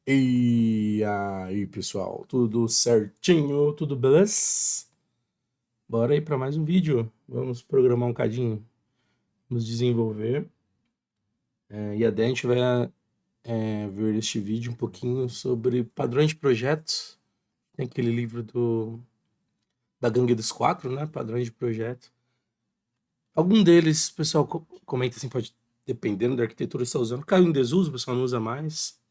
E aí, pessoal, tudo certinho? Tudo beleza? Bora aí para mais um vídeo. Vamos programar um cadinho, vamos desenvolver. E a gente vai ver este vídeo um pouquinho sobre padrões de projetos. Tem aquele livro da Gangue dos Quatro, né? Padrões de projeto. Algum deles, o pessoal comenta assim, pode, dependendo da arquitetura que você está usando, caiu em desuso, o pessoal não usa mais.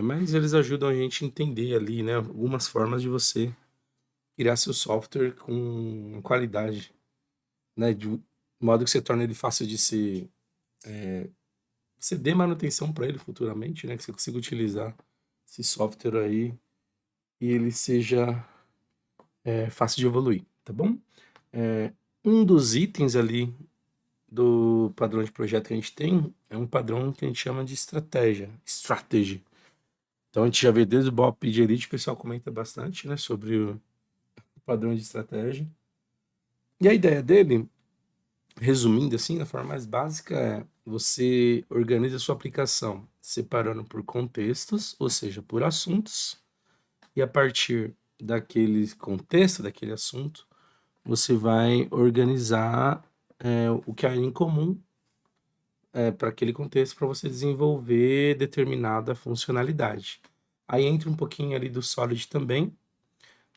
Mas eles ajudam a gente a entender ali, né? Algumas formas de você criar seu software com qualidade, né? De modo que você torne ele fácil de ser, você dê manutenção para ele futuramente, né? Que você consiga utilizar esse software aí e ele seja fácil de evoluir, tá bom? É, um dos itens ali do padrão de projeto que a gente tem é um padrão que a gente chama de estratégia, strategy. Então a gente já vê desde o BOP de Elite, o pessoal comenta bastante, né, sobre o padrão de estratégia. E a ideia dele, resumindo assim, da forma mais básica, é você organiza a sua aplicação separando por contextos, ou seja, por assuntos, e a partir daquele contexto, daquele assunto, você vai organizar o que há em comum para aquele contexto para você desenvolver determinada funcionalidade. Aí entra um pouquinho ali do Solid também,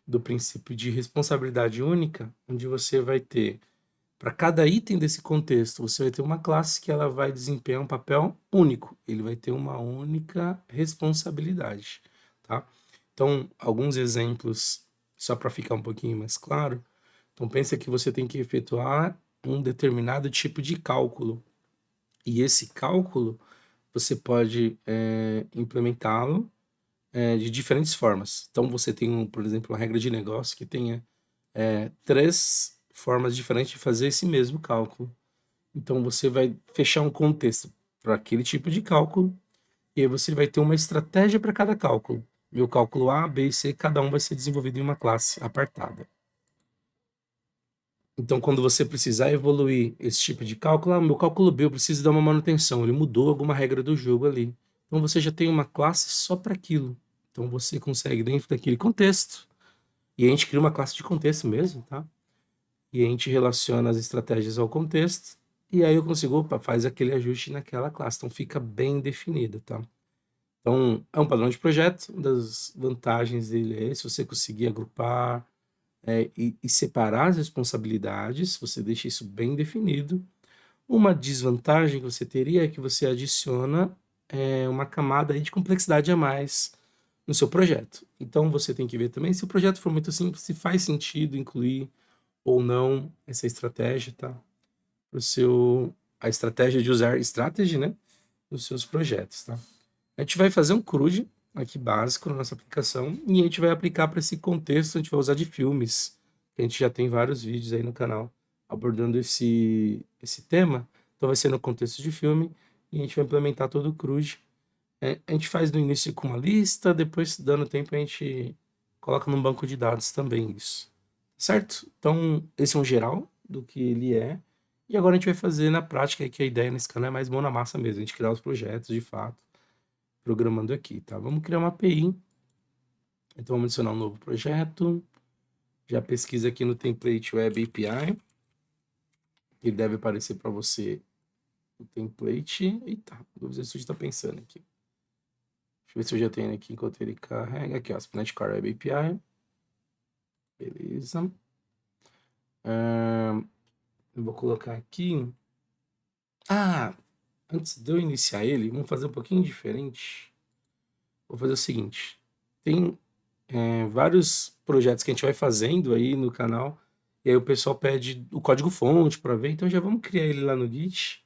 do princípio de responsabilidade única, onde você vai ter para cada item desse contexto, você vai ter uma classe que ela vai desempenhar um papel único. Ele vai ter uma única responsabilidade, tá? Então, alguns exemplos, só para ficar um pouquinho mais claro. Então, pensa que você tem que efetuar um determinado tipo de cálculo. E esse cálculo, você pode implementá-lo de diferentes formas. Então, você tem, por exemplo, uma regra de negócio que tenha três formas diferentes de fazer esse mesmo cálculo. Então você vai fechar um contexto para aquele tipo de cálculo e aí você vai ter uma estratégia para cada cálculo. E o cálculo A, B e C, cada um vai ser desenvolvido em uma classe apartada. Então, quando você precisar evoluir esse tipo de cálculo, meu cálculo B eu preciso dar uma manutenção, ele mudou alguma regra do jogo ali. Então, você já tem uma classe só para aquilo. Então, você consegue, dentro daquele contexto, e a gente cria uma classe de contexto mesmo, tá? E a gente relaciona as estratégias ao contexto, e aí eu consigo, opa, faz aquele ajuste naquela classe. Então fica bem definido, tá? Então é um padrão de projeto, uma das vantagens dele é se você conseguir agrupar e separar as responsabilidades, você deixa isso bem definido. Uma desvantagem que você teria é que você adiciona uma camada aí de complexidade a mais no seu projeto. Então você tem que ver também se o projeto for muito simples, se faz sentido incluir ou não essa estratégia, tá? Pro seu a estratégia de usar strategy, né, nos seus projetos, tá? A gente vai fazer um CRUD aqui básico na nossa aplicação e a gente vai aplicar para esse contexto, a gente vai usar de filmes, que a gente já tem vários vídeos aí no canal abordando esse tema, então vai ser no contexto de filme e a gente vai implementar todo o CRUD. A gente faz no início com uma lista, depois dando tempo a gente coloca num banco de dados também isso. Certo? Então, esse é um geral do que ele é. E agora a gente vai fazer na prática, que a ideia nesse canal é mais mão na massa mesmo, a gente criar os projetos de fato, programando aqui, tá? Vamos criar uma API. Então, vamos adicionar um novo projeto. Já pesquisa aqui no template Web API. Ele deve aparecer para você o template. Eita, o Visual Studio está pensando aqui. Deixa eu ver se eu já tenho aqui enquanto ele carrega. Aqui, ó, Spinnet Car Web API. Beleza. Eu vou colocar aqui. Ah, antes de eu iniciar ele, vamos fazer um pouquinho diferente. Vou fazer o seguinte: tem vários projetos que a gente vai fazendo aí no canal, e aí o pessoal pede o código-fonte para ver, então já vamos criar ele lá no Git,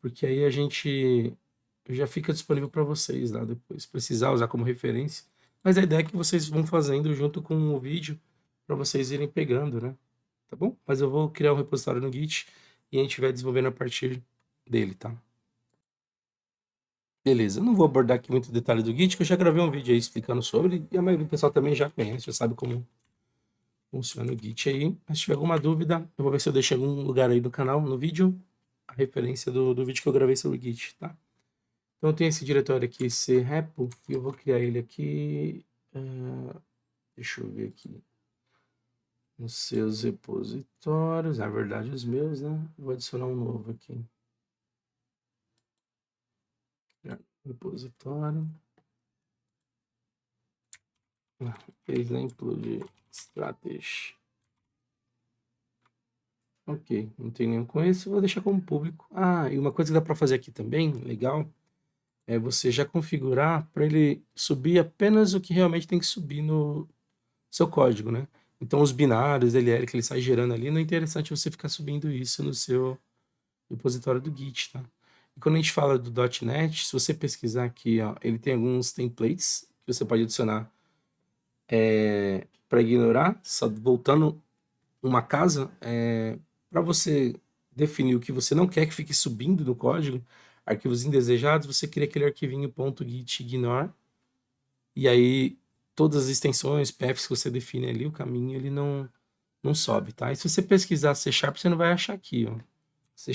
porque aí a gente já fica disponível para vocês lá depois, precisar usar como referência. Mas a ideia é que vocês vão fazendo junto com o vídeo para vocês irem pegando, né? Tá bom? Mas eu vou criar um repositório no Git e a gente vai desenvolvendo a partir dele, tá? Beleza, não vou abordar aqui muito detalhe do Git, que eu já gravei um vídeo aí explicando sobre, e a maioria do pessoal também já conhece, já sabe como funciona o Git aí. Mas se tiver alguma dúvida, eu vou ver se eu deixo em algum lugar aí do canal, no vídeo, a referência do vídeo que eu gravei sobre o Git, tá? Então tem esse diretório aqui, crepo, e eu vou criar ele aqui. Deixa eu ver aqui. Nos seus repositórios, na verdade os meus, né? Vou adicionar um novo aqui. Repositório. Exemplo de strategy. Ok, não tem nenhum com esse, vou deixar como público. E uma coisa que dá para fazer aqui também, legal, é você já configurar para ele subir apenas o que realmente tem que subir no seu código, né? Então os binários, DLL que ele sai gerando ali, não é interessante você ficar subindo isso no seu repositório do Git, tá? E quando a gente fala do .NET, se você pesquisar aqui, ó, ele tem alguns templates que você pode adicionar para ignorar, só voltando uma casa, para você definir o que você não quer que fique subindo no código, arquivos indesejados, você cria aquele arquivinho .git ignore, e aí todas as extensões, paths que você define ali, o caminho, ele não sobe, tá? E se você pesquisar C#, você não vai achar aqui, ó. C#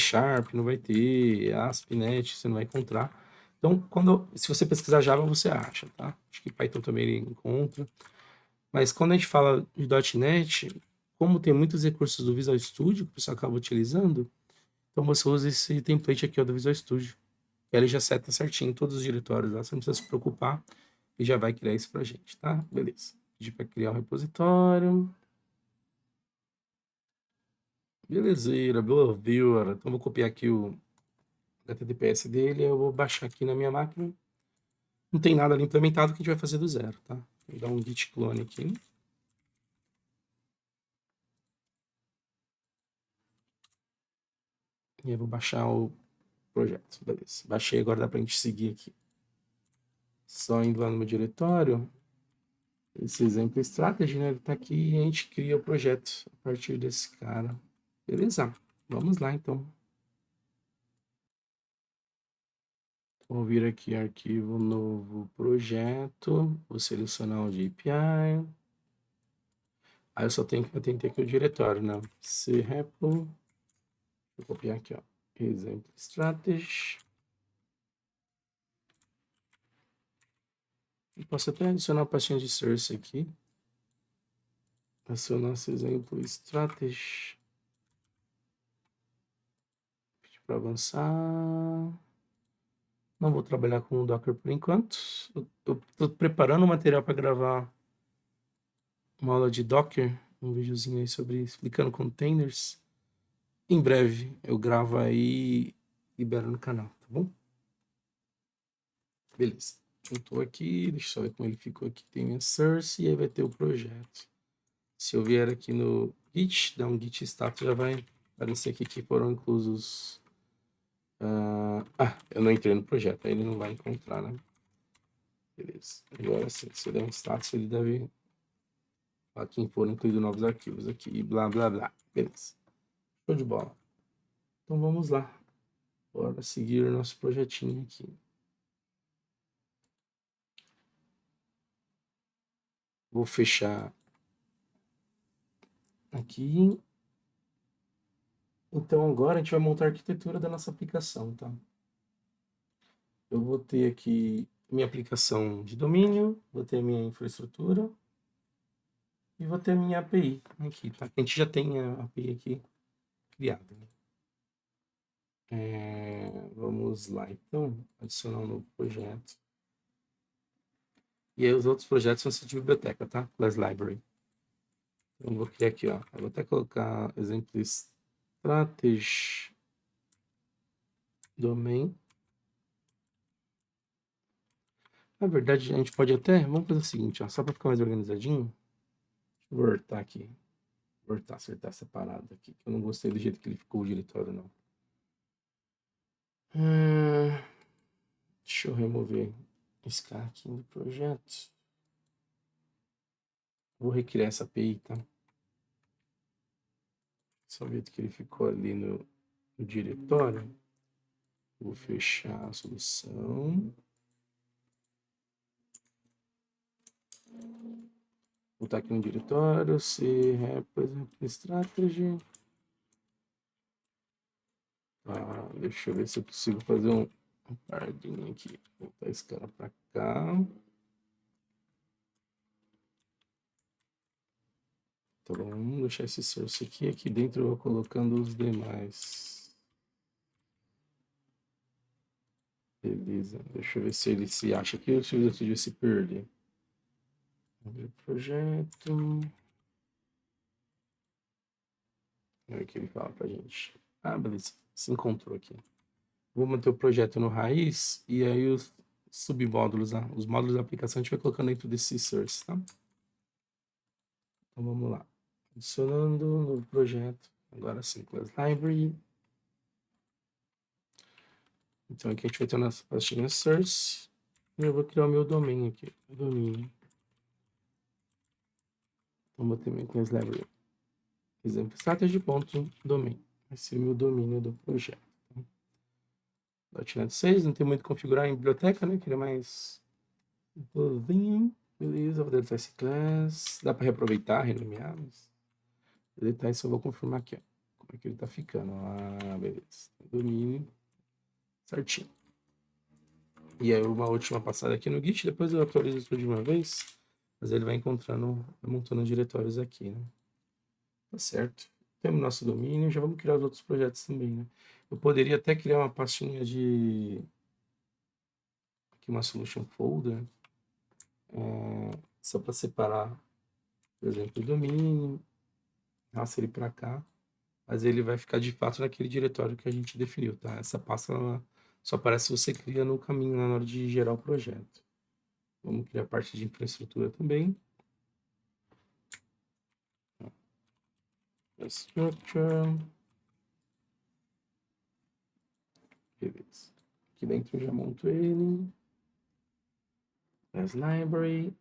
não vai ter, ASP.NET você não vai encontrar. Então, se você pesquisar Java, você acha, tá? Acho que Python também ele encontra. Mas quando a gente fala de .NET, como tem muitos recursos do Visual Studio que o pessoal acaba utilizando, então você usa esse template aqui ó, do Visual Studio. E ele já seta certinho todos os diretórios lá, você não precisa se preocupar e já vai criar isso pra gente, tá? Beleza. Pedir para criar um repositório. Belezeira, boa viewer. Então vou copiar aqui o HTTPS dele, eu vou baixar aqui na minha máquina. Não tem nada ali implementado que a gente vai fazer do zero, tá? Vou dar um git clone aqui. E eu vou baixar o projeto. Beleza. Baixei, agora dá pra gente seguir aqui. Só indo lá no meu diretório. Esse exemplo strategy, né? Ele tá aqui e a gente cria o projeto a partir desse cara. Beleza. Vamos lá, então. Vou vir aqui, arquivo novo projeto. Vou selecionar o API. Aí eu só tenho que atender aqui o diretório, né? crepo. Vou copiar aqui, ó. Exemplo strategy. Eu posso até adicionar uma pastinha de source aqui. Esse é o nosso exemplo strategy. Pedir para avançar. Não vou trabalhar com o Docker por enquanto. Eu estou preparando o material para gravar uma aula de Docker, um videozinho aí sobre explicando containers. Em breve eu gravo aí e libero no canal, tá bom? Beleza. Eu estou aqui, deixa eu só ver como ele ficou aqui. Tem minha source e aí vai ter o projeto. Se eu vier aqui no Git, dar um Git status, já vai aparecer aqui que foram inclusos. Eu não entrei no projeto, aí ele não vai encontrar, né? Beleza. Agora, se eu der um status, ele deve falar quem foram incluídos novos arquivos aqui e blá, blá, blá. Beleza. Show de bola. Então vamos lá. Bora seguir o nosso projetinho aqui. Vou fechar aqui. Então agora a gente vai montar a arquitetura da nossa aplicação, tá? Eu vou ter aqui minha aplicação de domínio, vou ter a minha infraestrutura e vou ter a minha API aqui, tá? A gente já tem a API aqui criada, né? Vamos lá, então, adicionar um novo projeto. E aí os outros projetos vão ser de biblioteca, tá? Class Library. Então, eu vou criar aqui, ó. Eu vou até colocar exemplo strategy domain. Na verdade, a gente pode até... Vamos fazer o seguinte, ó. Só para ficar mais organizadinho. Vou voltar aqui. Voltar, acertar separado aqui. Eu não gostei do jeito que ele ficou o diretório, não. Deixa eu remover esse cara aqui do projeto. Vou recriar essa API, tá? Só ver que ele ficou ali no diretório. Vou fechar a solução. Vou botar aqui no diretório, repo strategy. Deixa eu ver se eu consigo fazer um uma paradinha aqui. Vou botar esse cara para cá. Então vamos deixar esse source aqui. Aqui dentro eu vou colocando os demais. Beleza. Deixa eu ver se ele se acha aqui ou se o Studio se perder. Abrir o projeto. Olha o que ele fala pra gente. Ah, beleza. Se encontrou aqui. Vou manter o projeto no raiz e aí os submódulos, os módulos da aplicação a gente vai colocando dentro desse source, tá? Então vamos lá. Adicionando um novo projeto. Agora sim, Class Library. Então aqui a gente vai ter a nossa pastinha source. E eu vou criar o meu domínio aqui. O domínio. Então botei meu Class Library. Exemplo, strategy.domain. Vai ser o meu domínio do projeto. .NET 6, não tem muito configurar em biblioteca, né? Queria mais bovinho. Beleza, vou deletar esse class. Dá para reaproveitar, renomear, mas deletar isso eu vou confirmar aqui, ó. Como é que ele tá ficando. Ah, beleza. Domínio certinho. E aí uma última passada aqui no Git, depois eu atualizo tudo de uma vez, mas ele vai encontrando, montando diretórios aqui, né? Tá certo. Temos nosso domínio, já vamos criar os outros projetos também, né? Eu poderia até criar uma pastinha de... aqui uma solution folder, só para separar, por exemplo, o domínio, raça ele para cá, mas ele vai ficar de fato naquele diretório que a gente definiu, tá? Essa pasta ela só aparece se você cria no caminho na hora de gerar o projeto. Vamos criar a parte de infraestrutura também. Structure. Beleza. Aqui dentro eu já monto ele. As library.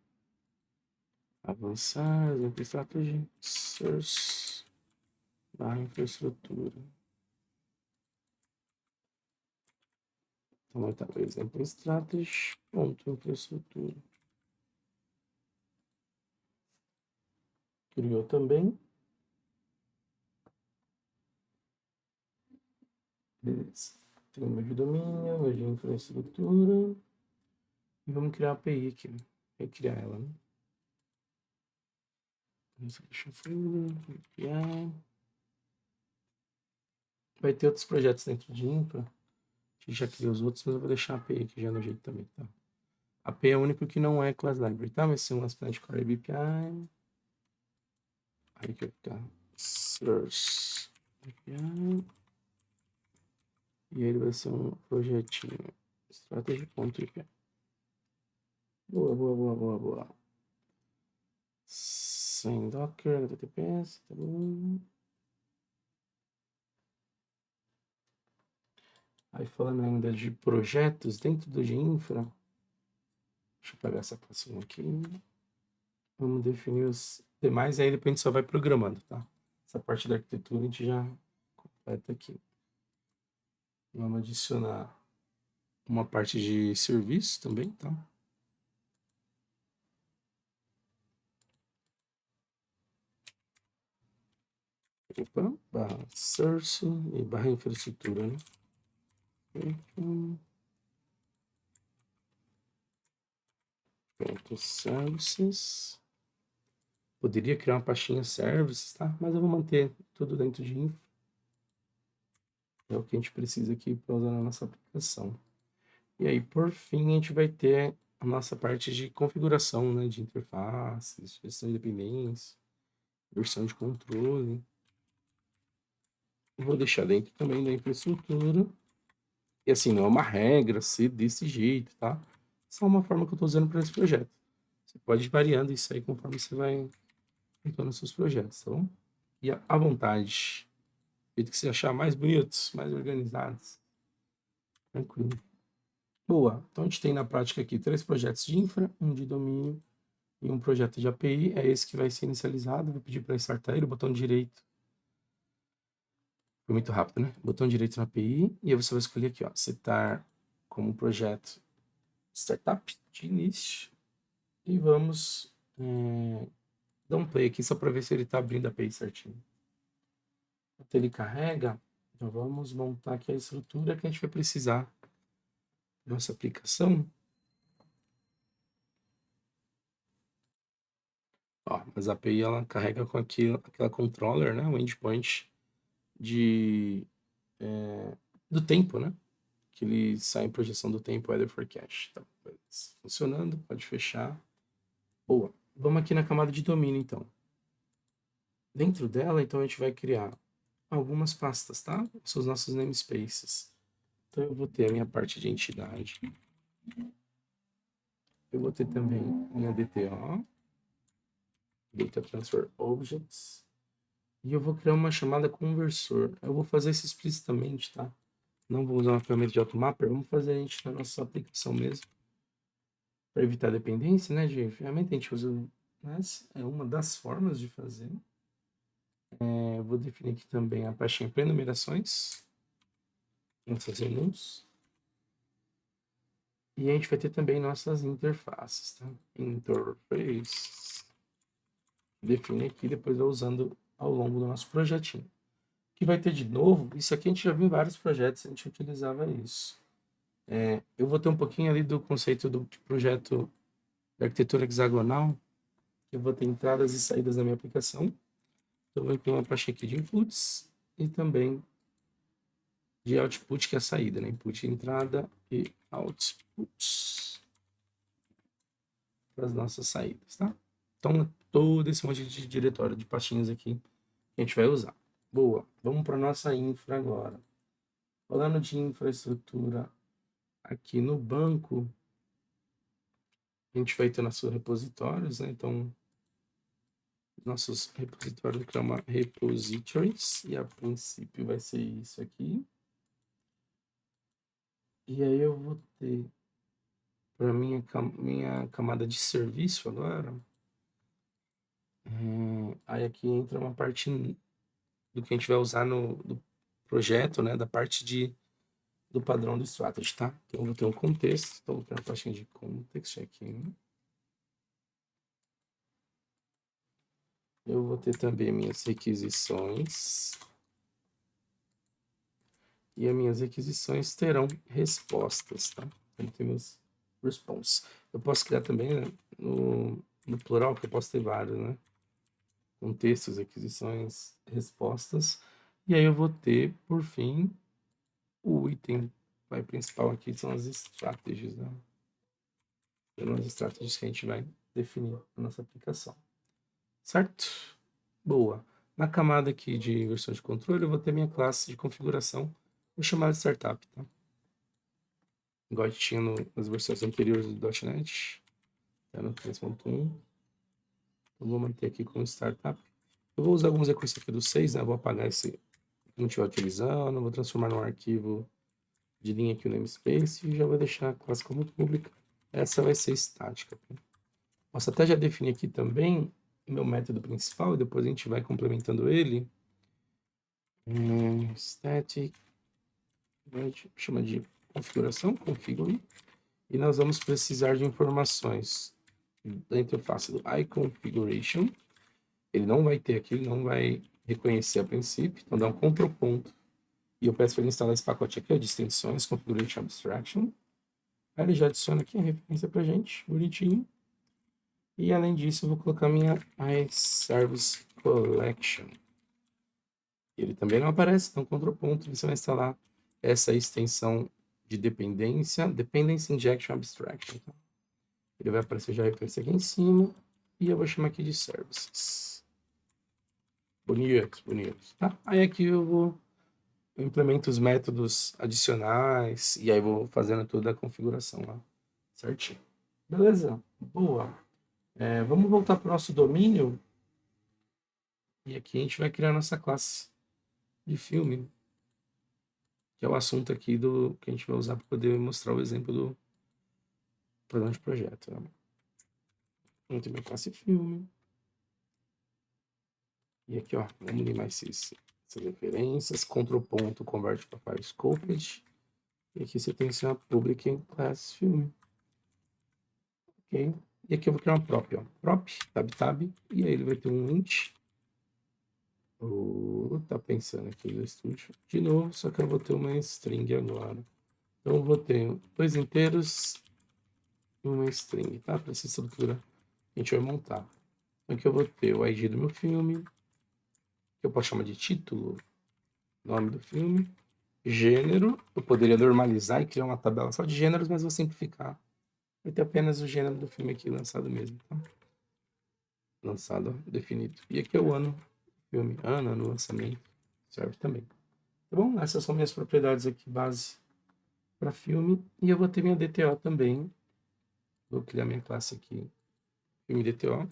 Avançar, exemplo strategy, source, barra infraestrutura. Então vai estar o exemplo strategy, ponto infraestrutura. Criou também. Beleza. Tem o meu de domínio, meu de infraestrutura. E vamos criar a API aqui, né? Recriar ela, né? Deixa eu API. Vai ter outros projetos dentro de infra. A gente já criou os outros, mas eu vou deixar a API aqui já no jeito também, tá? A API é o único que não é class library, tá? Vai ser um ASP.NET Core API. Aí que vai ficar source API. E ele vai ser um projetinho strategy.api. Boa, boa, boa, boa, boa. Sem Docker, HTTPS, tá bom. Aí falando ainda de projetos dentro do Infra, deixa eu pegar essa próxima aqui. Vamos definir os demais, aí depois a gente só vai programando, tá? Essa parte da arquitetura a gente já completa aqui. Vamos adicionar uma parte de serviço também, tá? Opa, barra source e barra infraestrutura, né? Pronto, services. Poderia criar uma pastinha services, tá? Mas eu vou manter tudo dentro de infra. É o que a gente precisa aqui para usar na nossa aplicação. E aí, por fim, a gente vai ter a nossa parte de configuração, né? De interfaces, gestão de dependência, versão de controle. Vou deixar dentro também da infraestrutura. E assim, não é uma regra ser desse jeito, tá? Só uma forma que eu estou usando para esse projeto. Você pode ir variando isso aí conforme você vai montando os seus projetos, tá bom? E à vontade. Do jeito que você achar mais bonitos, mais organizados. Tranquilo. Boa. Então a gente tem na prática aqui 3 projetos de infra, um de domínio e um projeto de API. É esse que vai ser inicializado. Vou pedir para startar ele, botão direito. Foi muito rápido, né? Botão direito na API. E aí você vai escolher aqui, ó, setar como projeto startup de início. E vamos dar um play aqui só para ver se ele está abrindo a API certinho. Enquanto ele carrega, então vamos montar aqui a estrutura que a gente vai precisar nossa aplicação. Ó, mas a API ela carrega com aquela controller, né? O endpoint do tempo, né? Que ele sai em projeção do tempo, weather forecast. Tá funcionando, pode fechar. Boa. Vamos aqui na camada de domínio, então. Dentro dela, então, a gente vai criar algumas pastas, tá? São os nossos namespaces. Então, eu vou ter a minha parte de entidade. Eu vou ter também minha DTO, Data Transfer Objects. E eu vou criar uma chamada conversor. Eu vou fazer isso explicitamente, tá? Não vou usar uma ferramenta de automapper, vamos fazer a gente na nossa aplicação mesmo. Para evitar dependência, né, de ferramenta, a gente usa... Essa é uma das formas de fazer. Eu vou definir aqui também a pastinha pré-numerações. Nossas menus. E a gente vai ter também nossas interfaces, tá? Interface. Define aqui, depois vai usando ao longo do nosso projetinho. O que vai ter de novo, isso aqui a gente já viu em vários projetos, a gente utilizava isso. Eu vou ter um pouquinho ali do conceito do projeto da arquitetura hexagonal. Eu vou ter entradas e saídas da minha aplicação. Então, eu vou ter uma pastinha aqui de inputs e também de output, que é a saída, né? Input, entrada e outputs para as nossas saídas, tá? Então, todo esse monte de diretório de pastinhas aqui que a gente vai usar. Boa, vamos para nossa infra agora. Falando de infraestrutura aqui no banco, a gente vai ter nossos repositórios, né? Então, nossos repositórios que chama repositories, e a princípio vai ser isso aqui. E aí eu vou ter para minha camada de serviço agora. Aí aqui entra uma parte do que a gente vai usar no projeto, né? Da parte do padrão do strategy, tá? Então eu vou ter um contexto, então vou ter uma pastinha de context aqui. Eu vou ter também minhas requisições. E as minhas requisições terão respostas, tá? Então temos response. Eu posso criar também, né, no plural, que eu posso ter vários, né? Contextos, requisições, respostas. E aí eu vou ter, por fim, o item principal aqui, são as strategies, né? São as strategies que a gente vai definir na nossa aplicação. Certo? Boa. Na camada aqui de versão de controle, eu vou ter minha classe de configuração, vou chamar de startup, tá? Igual a gente tinha nas versões anteriores do .NET, no 3.1. Eu vou manter aqui como startup. Eu vou usar alguns recursos aqui do 6, né? Eu vou apagar esse que não estiver utilizando, vou transformar num arquivo de linha aqui o namespace e já vou deixar a classe como pública. Essa vai ser estática. Tá? Posso até já definir aqui também o meu método principal e depois a gente vai complementando ele. Static, chama de configuração, configure. E nós vamos precisar de informações da interface do iConfiguration. Ele não vai ter aqui, ele não vai reconhecer a princípio. Então dá um Ctrl ponto. E eu peço para ele instalar esse pacote aqui, ó, de extensões, Configuration Abstraction. Aí ele já adiciona aqui a referência para gente, bonitinho. E além disso, eu vou colocar minha iService Collection. Ele também não aparece, então Ctrl ponto, você vai instalar essa extensão de dependência, Dependency Injection Abstraction. Tá? Ele vai aparecer já a referência aqui em cima, e eu vou chamar aqui de Services. Bonito, bonito. Tá? Aí aqui eu implemento os métodos adicionais, e aí vou fazendo toda a configuração lá, certinho. Beleza? Boa. Vamos voltar para o nosso domínio, e aqui a gente vai criar nossa classe de filme, que é o assunto aqui que a gente vai usar para poder mostrar o exemplo do programa de projeto. Né? Vamos ter minha classe filme. E aqui, ó, vamos limar essas referências. Ctrl ponto, converte para file scoped. E aqui você tem uma public class filme. Ok? E aqui eu vou criar uma prop, ó. Prop, tab. E aí ele vai ter um int. Tá pensando aqui no estúdio. De novo, só que eu vou ter uma string agora. Então eu vou ter 2 inteiros e uma string, tá? Para essa estrutura que a gente vai montar. Então aqui eu vou ter o ID do meu filme, que eu posso chamar de título, nome do filme, gênero. Eu poderia normalizar e criar uma tabela só de gêneros, mas vou simplificar. Vai ter apenas o gênero do filme aqui lançado mesmo, tá? Lançado, definido. E aqui é o ano do filme, ano, lançamento, serve também. Tá bom? Essas são minhas propriedades aqui, base para filme. E eu vou ter minha DTO também. Vou criar minha classe aqui, filme DTO.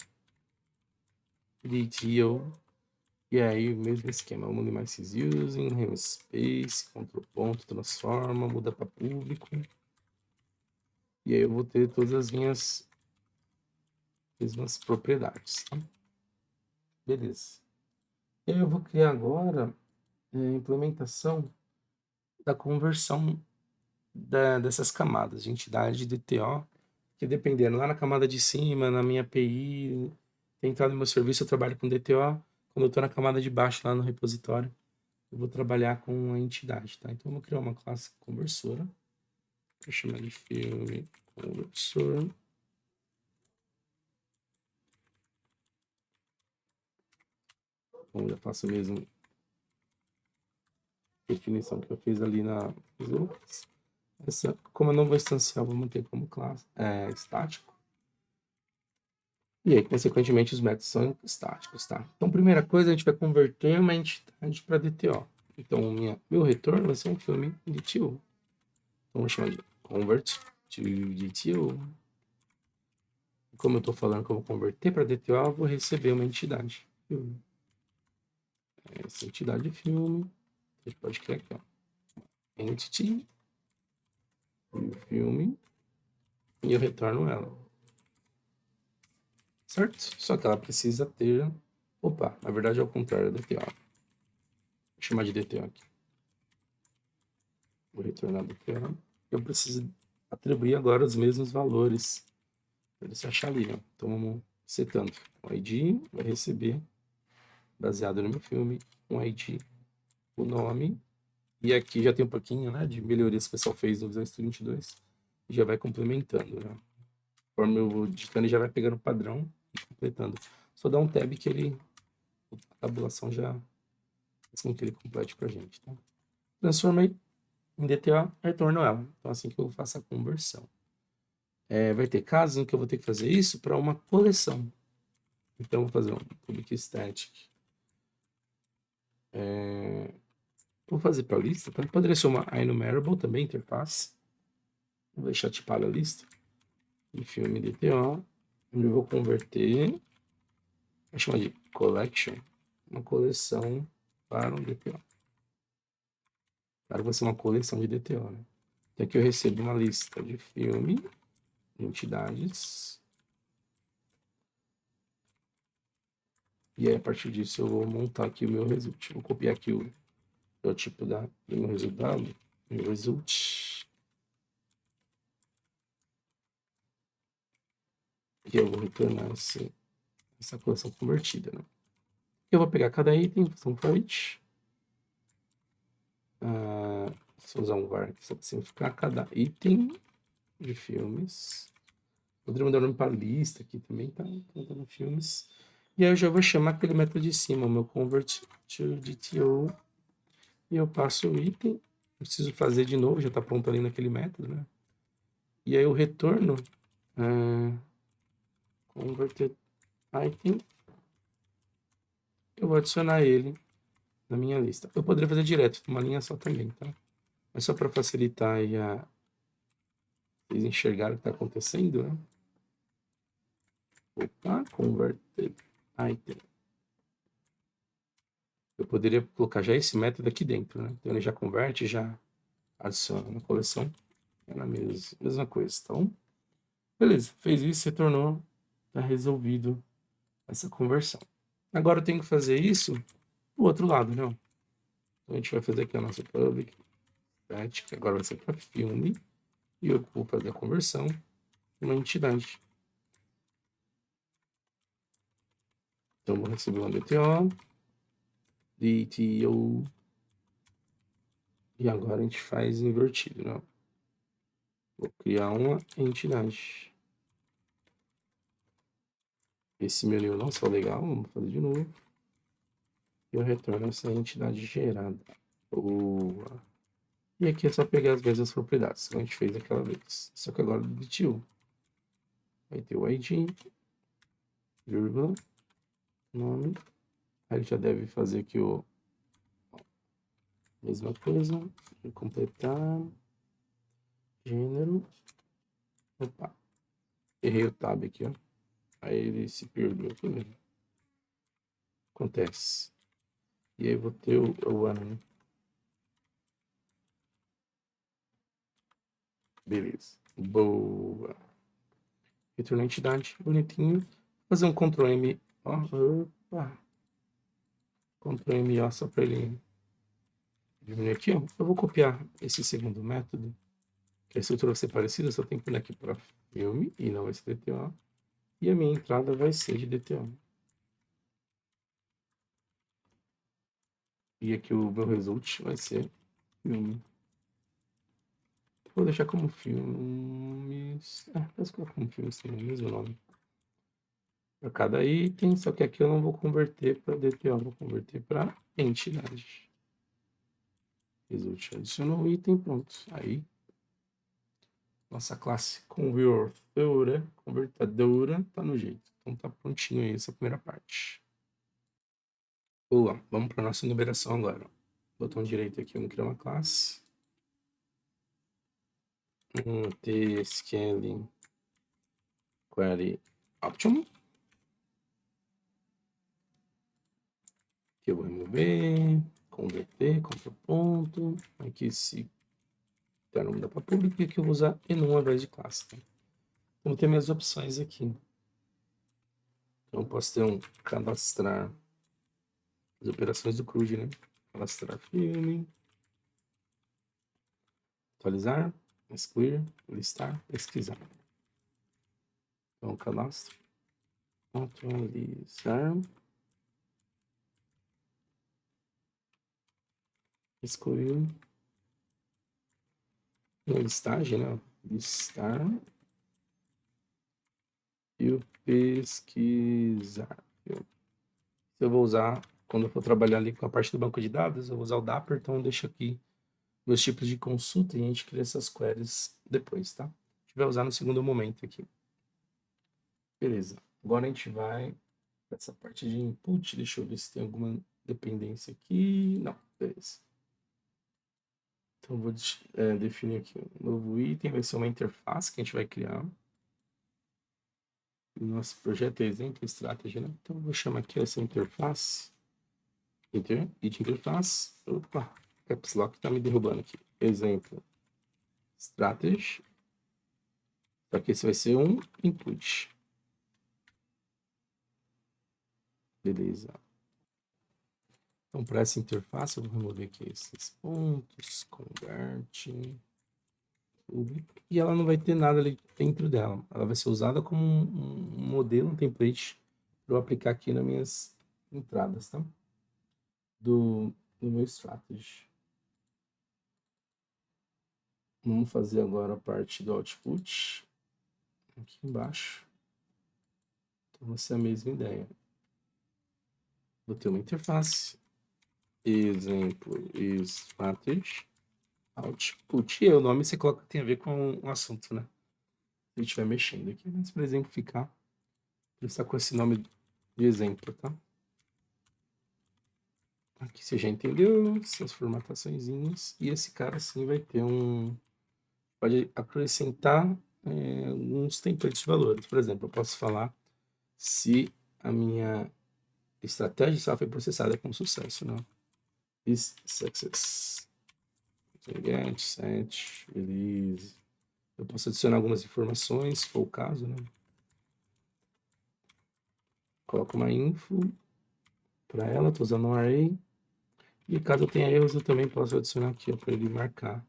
DTO. E aí, o mesmo esquema, o minimize using, namespace, control ponto, transforma, muda para público. E aí eu vou ter todas as minhas mesmas propriedades, tá? Beleza. E aí eu vou criar agora a implementação da conversão dessas camadas de entidade DTO, que dependendo, lá na camada de cima, na minha API, tem entrado no meu serviço, eu trabalho com DTO. Quando eu estou na camada de baixo, lá no repositório, eu vou trabalhar com a entidade, tá? Então, eu vou criar uma classe conversora. Vou chamar de filme conversor. Bom, já faço a mesma definição que eu fiz ali na outras. Essa, como eu não vou instanciar, vou manter como classe estático. E aí, consequentemente, os métodos são estáticos, tá? Então, primeira coisa, a gente vai converter uma entidade para DTO. Então, meu retorno vai ser um filme DTO. Então, vou chamar de convert to DTO. Como eu estou falando que eu vou converter para DTO, eu vou receber uma entidade. Filme. Essa entidade filme, a gente pode criar aqui, ó. Entity, filme, e eu retorno ela. Certo? Só que ela precisa ter... Opa, na verdade é o contrário da DTO. Vou chamar de DTO aqui. Vou retornar DTO. Eu preciso atribuir agora os mesmos valores para ele se achar ali, ó. Então vamos setando. O ID vai receber, baseado no meu filme, um ID, o nome. E aqui já tem um pouquinho, né, de melhorias que o pessoal fez no Visual Studio 22. E já vai complementando, né? Conforme eu vou digitando, ele já vai pegando o padrão e completando. Só dá um tab que ele... A tabulação já... assim que ele complete pra gente, tá? Transformei em DTA, retorno ela. Então, assim que eu faço a conversão. Vai ter casos em que eu vou ter que fazer isso para uma coleção. Então, vou fazer um public static. Vou fazer para lista, tá? Poderia ser uma enumerable também, interface. Vou deixar tipada a lista. De filme DTO. Onde eu vou converter. Vou chamar de collection. Uma coleção para um DTO. Claro que vai ser uma coleção de DTO, né? Então aqui eu recebo uma lista de filme, entidades. E aí, a partir disso, eu vou montar aqui o meu result. Vou copiar aqui o tipo do meu resultado. Meu result. E eu vou retornar essa coleção convertida, né? Eu vou pegar cada item, fazer um point. Vou usar um var aqui só para simplificar. Cada item de filmes. Poderia mandar o nome para a lista aqui também, tá? Contando filmes. E aí eu já vou chamar aquele método de cima, o meu convert to DTO. E eu passo o item. Preciso fazer de novo, já está pronto ali naquele método, né? E aí eu retorno converted item. Eu vou adicionar ele na minha lista. Eu poderia fazer direto, uma linha só também, tá? Mas só para facilitar aí vocês enxergarem o que está acontecendo, né? Opa, converted item. Eu poderia colocar já esse método aqui dentro, né? Então ele já converte, já adiciona na coleção. É na mesma coisa, então. Beleza, fez isso, retornou, tá resolvido essa conversão. Agora eu tenho que fazer isso do outro lado, né? Então a gente vai fazer aqui a nossa public static, agora vai ser para filme, e eu vou fazer a conversão uma entidade. Então vou receber uma DTO, DTO, e agora a gente faz invertido, né? Vou criar uma entidade. Esse menu não só legal, vamos fazer de novo. E eu retorno essa entidade gerada. Boa. E aqui é só pegar as mesmas propriedades que a gente fez aquela vez. Só que agora do DTU. Vai ter o ID, vírgula, nome. Aí ele já deve fazer aqui o... mesma coisa. Completar. Gênero. Opa. Errei o tab aqui, ó. Aí ele se perdeu também. Acontece. E aí vou ter o ano, né? Beleza. Boa. Retornar a entidade. Bonitinho. Fazer um Ctrl M. Ó. Opa. Ctrl M, ó, só para ele diminuir aqui, ó. Eu vou copiar esse segundo método. Que a estrutura vai ser parecida, só tem que ir aqui para filme. E não vai ser DTO. E a minha entrada vai ser de DTO. E aqui o meu result vai ser filme. Vou deixar como filmes. Posso colocar como filmes, tem o mesmo nome. Para cada item, só que aqui eu não vou converter para DTO, vou converter para entidade. Result adicionou o item, pronto. Aí, nossa classe convertedora tá no jeito. Então tá prontinho aí essa primeira parte. Boa, vamos para nossa numeração agora. Botão direito aqui, vamos criar uma classe. Tsql query option. Que eu vou remover, converter, ponto. Aqui se der nome da para público, e aqui eu vou usar enum ao invés de classe. Tá? Então, ter minhas opções aqui. Então, eu posso ter um cadastrar as operações do CRUD, né? Cadastrar filme, atualizar, excluir, listar, pesquisar. Então, cadastro, atualizar, excluir, listagem, né? Listar e o pesquisar. Eu vou usar, quando eu for trabalhar ali com a parte do banco de dados, eu vou usar o Dapper, então eu deixo aqui meus tipos de consulta e a gente cria essas queries depois, tá? A gente vai usar no segundo momento aqui. Beleza. Agora a gente vai para essa parte de input. Deixa eu ver se tem alguma dependência aqui. Não, beleza. Então eu vou definir aqui um novo item. Vai ser uma interface que a gente vai criar. O nosso projeto é exemplo, estratégia, né? Então eu vou chamar aqui essa interface. Interface. Opa, Caps Lock tá me derrubando aqui. Exemplo, strategy. Só que esse vai ser um input. Beleza. Então, para essa interface, eu vou remover aqui esses pontos, convert, público, e ela não vai ter nada ali dentro dela. Ela vai ser usada como um modelo, um template, para eu aplicar aqui nas minhas entradas, tá? Do meu strategy. Vamos fazer agora a parte do output, aqui embaixo. Então, vai ser a mesma ideia. Vou ter uma interface, exemplo, strategy, output. E aí, o nome você coloca tem a ver com o assunto, né? Se a gente estiver mexendo aqui, mas para exemplificar, ele está com esse nome de exemplo, tá? Aqui você já entendeu essas formataçõezinhas. E esse cara, assim, vai ter um... Pode acrescentar alguns templates de valores. Por exemplo, eu posso falar se a minha estratégia só foi processada com sucesso, né? Is success. Get, set, release. Eu posso adicionar algumas informações, se for o caso, né? Coloco uma info para ela, estou usando um array. E caso eu tenha erros, eu também posso adicionar aqui para ele marcar.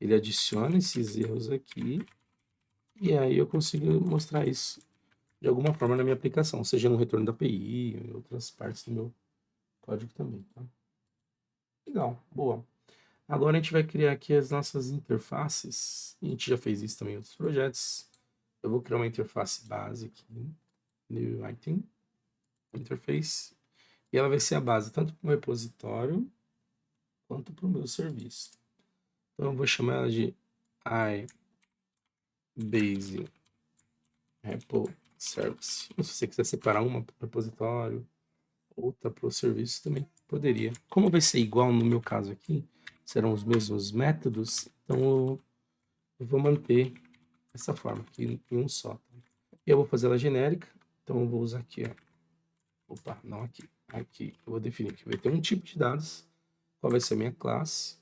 Ele adiciona esses erros aqui. E aí eu consigo mostrar isso de alguma forma na minha aplicação, seja no retorno da API, em outras partes do meu código também, tá? Legal, boa. Agora a gente vai criar aqui as nossas interfaces. A gente já fez isso também em outros projetos. Eu vou criar uma interface base aqui, new item, interface, e ela vai ser a base tanto para o repositório quanto para o meu serviço. Então eu vou chamar ela de iBase Repo Service. Se você quiser separar uma para o repositório, outra para o serviço, também poderia. Como vai ser igual no meu caso aqui, serão os mesmos métodos, então eu vou manter essa forma aqui em um só. E eu vou fazer ela genérica, então eu vou usar aqui, ó. Opa, não aqui. Aqui eu vou definir que vai ter um tipo de dados, qual vai ser a minha classe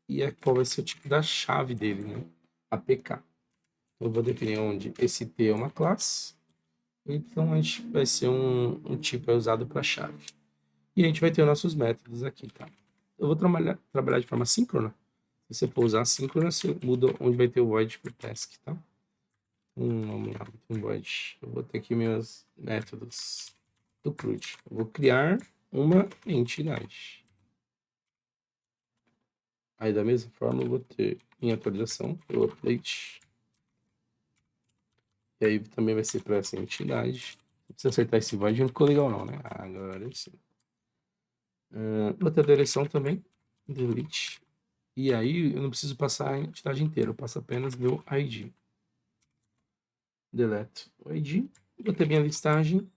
e qual vai ser o tipo da chave dele, né? APK. Eu vou definir onde esse T é uma classe, então a gente vai ser um tipo usado para chave. E a gente vai ter os nossos métodos aqui, tá? Eu vou trabalhar de forma síncrona. Se você for usar síncrona, você muda onde vai ter o void por task, tá? Vamos lá, um void. Eu vou ter aqui meus métodos do CRUD. Eu vou criar uma entidade. Aí, da mesma forma, eu vou ter minha atualização, o update. E aí também vai ser para essa entidade. Não precisa acertar esse void, não ficou legal não, né? Agora sim. Vou ter a direção também, delete. E aí eu não preciso passar a entidade inteira, eu passo apenas meu ID. Delete o ID. Vou ter minha listagem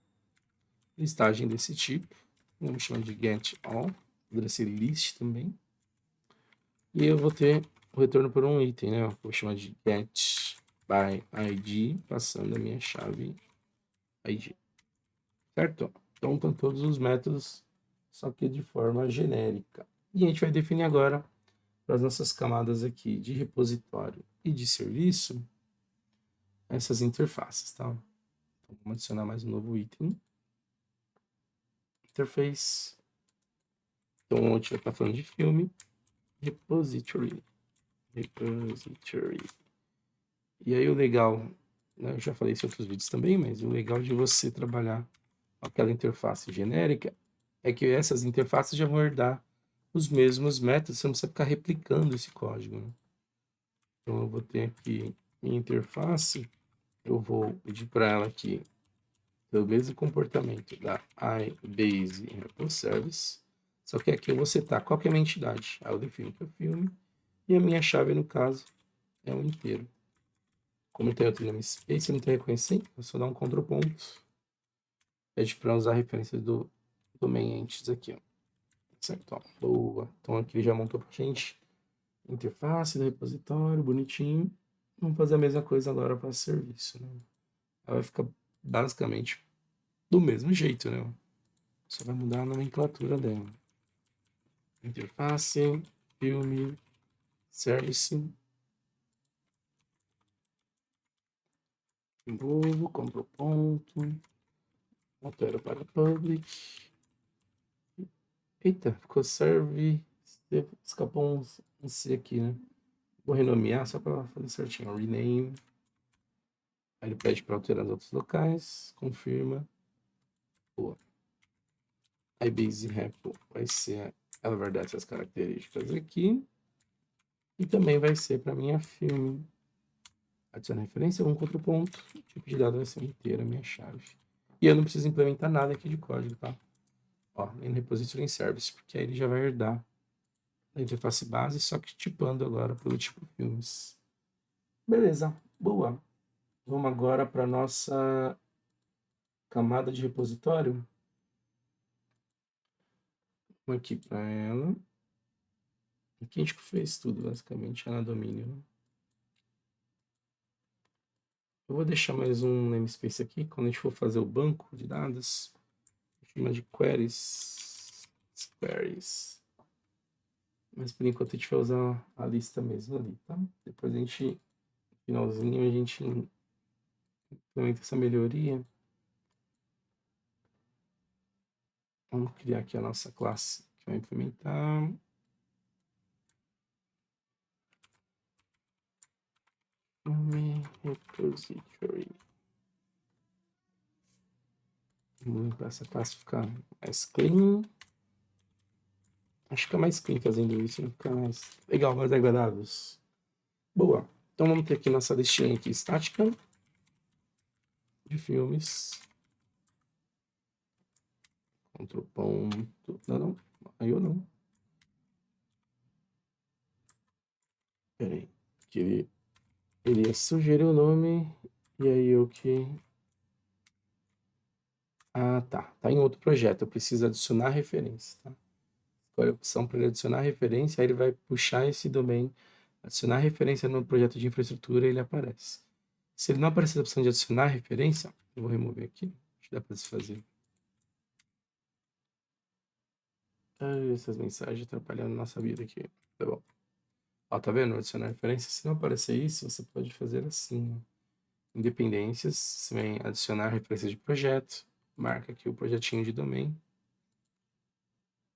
desse tipo. Vamos chamar de get all. Poderia ser list também. E eu vou ter o retorno por um item, né? Vou chamar de get by ID, passando a minha chave ID. Certo? Então estão todos os métodos, só que de forma genérica. E a gente vai definir agora para as nossas camadas aqui de repositório e de serviço, essas interfaces, tá? Então, vamos adicionar mais um novo item. Interface. Então, a gente vai estar falando de filme. Repository. Repository. E aí o legal, né, eu já falei isso em outros vídeos também, mas o legal de você trabalhar aquela interface genérica é que essas interfaces já vão herdar os mesmos métodos, você não precisa ficar replicando esse código, né? Então eu vou ter aqui minha interface, eu vou pedir para ela aqui o mesmo comportamento da iBase Repo Service, só que aqui eu vou setar qual que é a minha entidade. Aí eu defino que é o filme, e a minha chave, no caso, é um inteiro. Como tem outro namespace, não tem reconhecimento, eu só dar um Ctrl ponto. Pede para usar a referência do domain entities aqui, ó. Certo, ó. Boa. Então aqui ele já montou pra gente interface do repositório, bonitinho. Vamos fazer a mesma coisa agora para serviço, né? Ela vai ficar basicamente do mesmo jeito, né? Só vai mudar a nomenclatura dela. Interface, filme, service. Envolvo, compro ponto. Altero para public. Eita, ficou serve. Escapou um C aqui, né? Vou renomear só para fazer certinho. Rename. Aí ele pede para alterar os outros locais. Confirma. Boa. A base repo vai ser. Ela vai dar essas características aqui. E também vai ser para minha filme. Adiciona referência, um outro ponto. O tipo de dado vai ser inteira a minha chave. E eu não preciso implementar nada aqui de código, tá? Ó, nem no repository em service, porque aí ele já vai herdar a interface base, só que tipando agora pelo tipo filmes. Beleza, boa. Vamos agora para nossa camada de repositório. Vamos aqui para ela. Aqui a gente fez tudo, basicamente, ela domínio. Né? Eu vou deixar mais um namespace aqui, quando a gente for fazer o banco de dados, chama de queries. Mas por enquanto a gente vai usar a lista mesmo ali, tá? Depois a gente, no finalzinho, a gente implementa essa melhoria. Vamos criar aqui a nossa classe que vai implementar. Repository. Vamos para essa classe ficar mais clean. Acho que fica mais clean fazendo isso, né? Fica mais legal, mais agradável. Boa. Então vamos ter aqui nossa listinha aqui estática de filmes. Outro ponto. Não. Aí eu não. Pera aí. Que ele ia sugerir o nome. E aí eu que. Ah, tá. Tá em outro projeto. Eu preciso adicionar referência, tá? Escolhe a opção para ele adicionar referência. Aí ele vai puxar esse domain. Adicionar referência no projeto de infraestrutura, ele aparece. Se ele não aparecer a opção de adicionar referência, eu vou remover aqui. Acho que dá para se fazer. Essas mensagens atrapalhando nossa vida aqui. Tá bom. Ó, tá vendo? Adicionar referência. Se não aparecer isso, você pode fazer assim. Independências. Você vem adicionar referência de projeto. Marca aqui o projetinho de domain.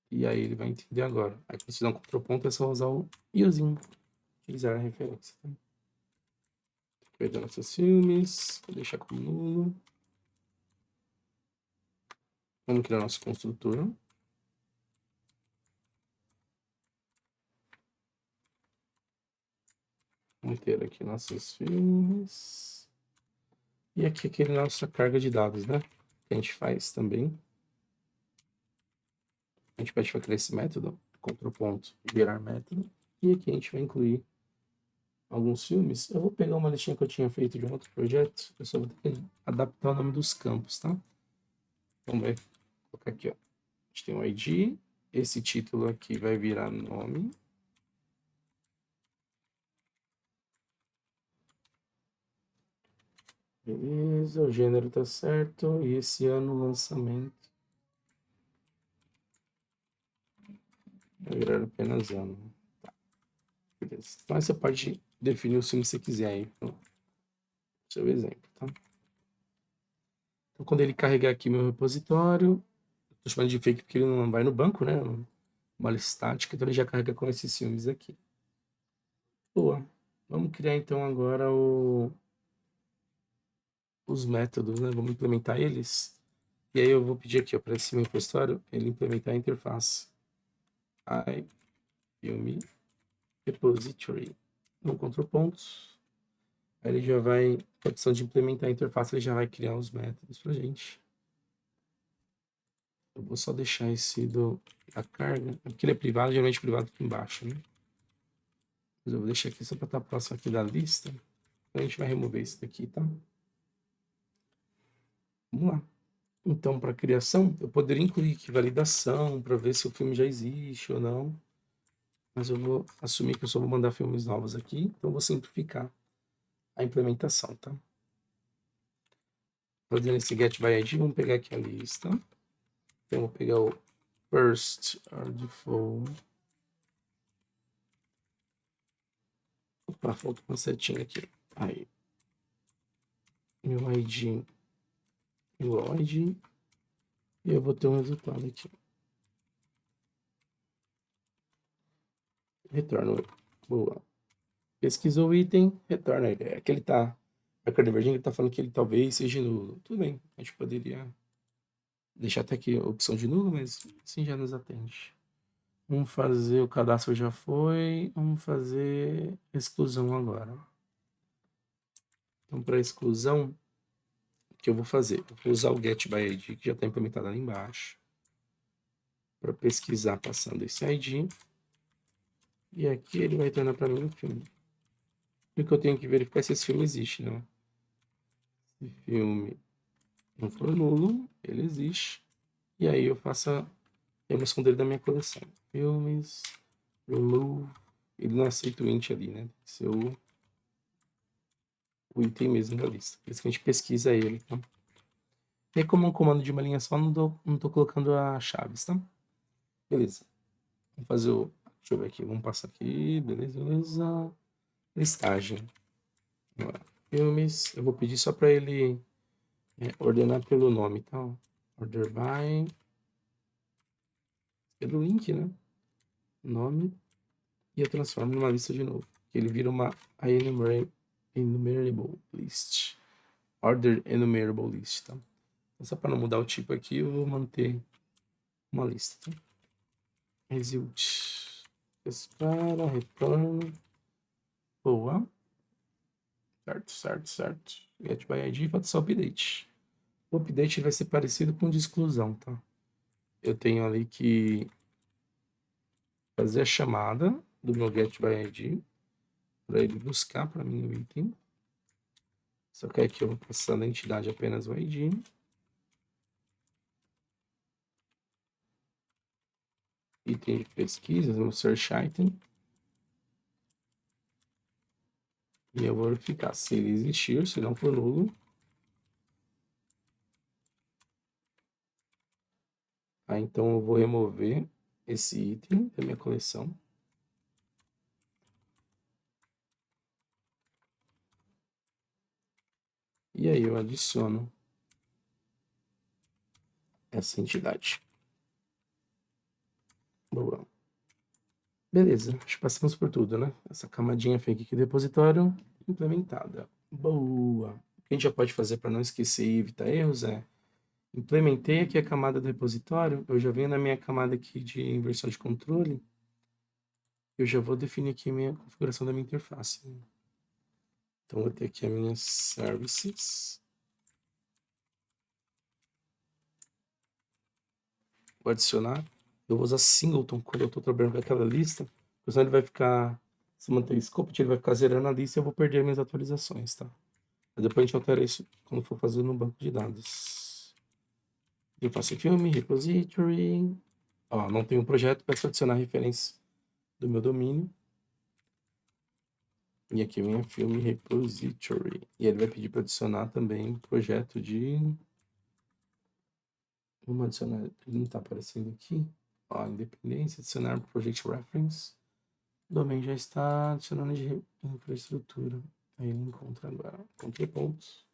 E aí ele vai entender agora. Aí quando você dá um contraponto, é só usar o iozinho. Utilizar a referência. Tá? Perdão nossos filmes. Vou deixar como nulo. Vamos criar nosso construtor. Vamos ter aqui nossos filmes. E aqui aquele nossa carga de dados, né? Que a gente faz também. A gente pede para criar esse método, CTRL virar método. E aqui a gente vai incluir alguns filmes. Eu vou pegar uma listinha que eu tinha feito de um outro projeto. Eu só vou ter que adaptar o nome dos campos, tá? Então vai colocar aqui, ó. A gente tem um ID. Esse título aqui vai virar nome. Beleza, o gênero tá certo. E esse ano o lançamento vai virar apenas ano. Tá, beleza. Então você pode definir o filme que você quiser aí. Seu exemplo, tá? Então quando ele carregar aqui meu repositório, tô chamando de fake porque ele não vai no banco, né? Uma lista estática, então ele já carrega com esses filmes aqui. Boa. Vamos criar então agora os métodos, né? Vamos implementar eles. E aí eu vou pedir aqui, para esse meu repositório, ele implementar a interface. Filme repository. No control pontos. Aí ele já vai, com a opção de implementar a interface, ele já vai criar os métodos pra gente. Eu vou só deixar esse da carga, porque ele é privado, geralmente privado aqui embaixo, né? Mas eu vou deixar aqui só para estar próximo aqui da lista. A gente vai remover isso daqui, tá? Vamos lá. Então, para criação, eu poderia incluir aqui validação para ver se o filme já existe ou não. Mas eu vou assumir que eu só vou mandar filmes novos aqui, então eu vou simplificar a implementação, tá? Fazendo esse get by ID, vamos pegar aqui a lista. Então, eu vou pegar o first or default. Opa, falta uma setinha aqui. Aí. Meu ID igual ID. E eu vou ter um resultado aqui. Retorno. Boa. Pesquisou o item, retorna ele. É que ele tá. A cor verdinha ele tá falando que ele talvez seja nulo. Tudo bem. A gente poderia deixar até aqui a opção de nulo, mas assim já nos atende. Vamos fazer, o cadastro já foi. Vamos fazer exclusão agora. Então, para exclusão, o que eu vou fazer? Eu vou usar o getById, que já está implementado ali embaixo, para pesquisar passando esse ID. E aqui ele vai retornar para mim o filme. O que eu tenho que verificar é se esse filme existe, não? Se filme não for nulo, ele existe. E aí eu faço a remoção dele da minha coleção. Filmes, remove. Ele não aceita o int ali, né? Tem que ser o item mesmo da lista. Por isso que a gente pesquisa ele, tá? E aí, como é um comando de uma linha só, não tô colocando as chaves, tá? Beleza. Vamos fazer o... Deixa eu ver aqui. Vamos passar aqui. Beleza, beleza. Listagem. Filmes. Eu vou pedir só para ele ordenar pelo nome, tá? Order by. É do link, né? Nome. E eu transformo numa lista de novo. Ele vira uma enumerable list. Order enumerable list, tá? Então, só para não mudar o tipo aqui, eu vou manter uma lista, tá? Result. Espera, retorno. Boa. Certo. Get by ID, falta só o update. O update vai ser parecido com o de exclusão, tá? Eu tenho ali que fazer a chamada do meu get by ID para ele buscar para mim o item. Só que aqui eu vou passar na entidade apenas o ID. Item de pesquisa, no search item. E eu vou verificar se ele existir, se não for nulo. Aí então eu vou remover esse item da minha coleção. E aí eu adiciono essa entidade. Boa. Beleza, acho que passamos por tudo, né? Essa camadinha fake aqui do repositório implementada. Boa. O que a gente já pode fazer para não esquecer e evitar erros é implementei aqui a camada do repositório, eu já venho na minha camada aqui de inversão de controle, eu já vou definir aqui a minha configuração da minha interface. Então, vou ter aqui a minha services. Vou adicionar. Eu vou usar singleton quando eu estou trabalhando com aquela lista, porque senão ele vai ficar, se manter scope, ele vai ficar zerando a lista e eu vou perder minhas atualizações, tá? Mas depois a gente altera isso quando for fazer no banco de dados. Eu faço filme, repository. Ó, não tem um projeto, peço adicionar a referência do meu domínio. E aqui vem a filme repository. E ele vai pedir para adicionar também um projeto de... Vamos adicionar, ele não está aparecendo aqui. Ó, independência, adicionar project reference. O domain já está adicionando de infraestrutura. Aí ele encontra agora. Encontrei pontos.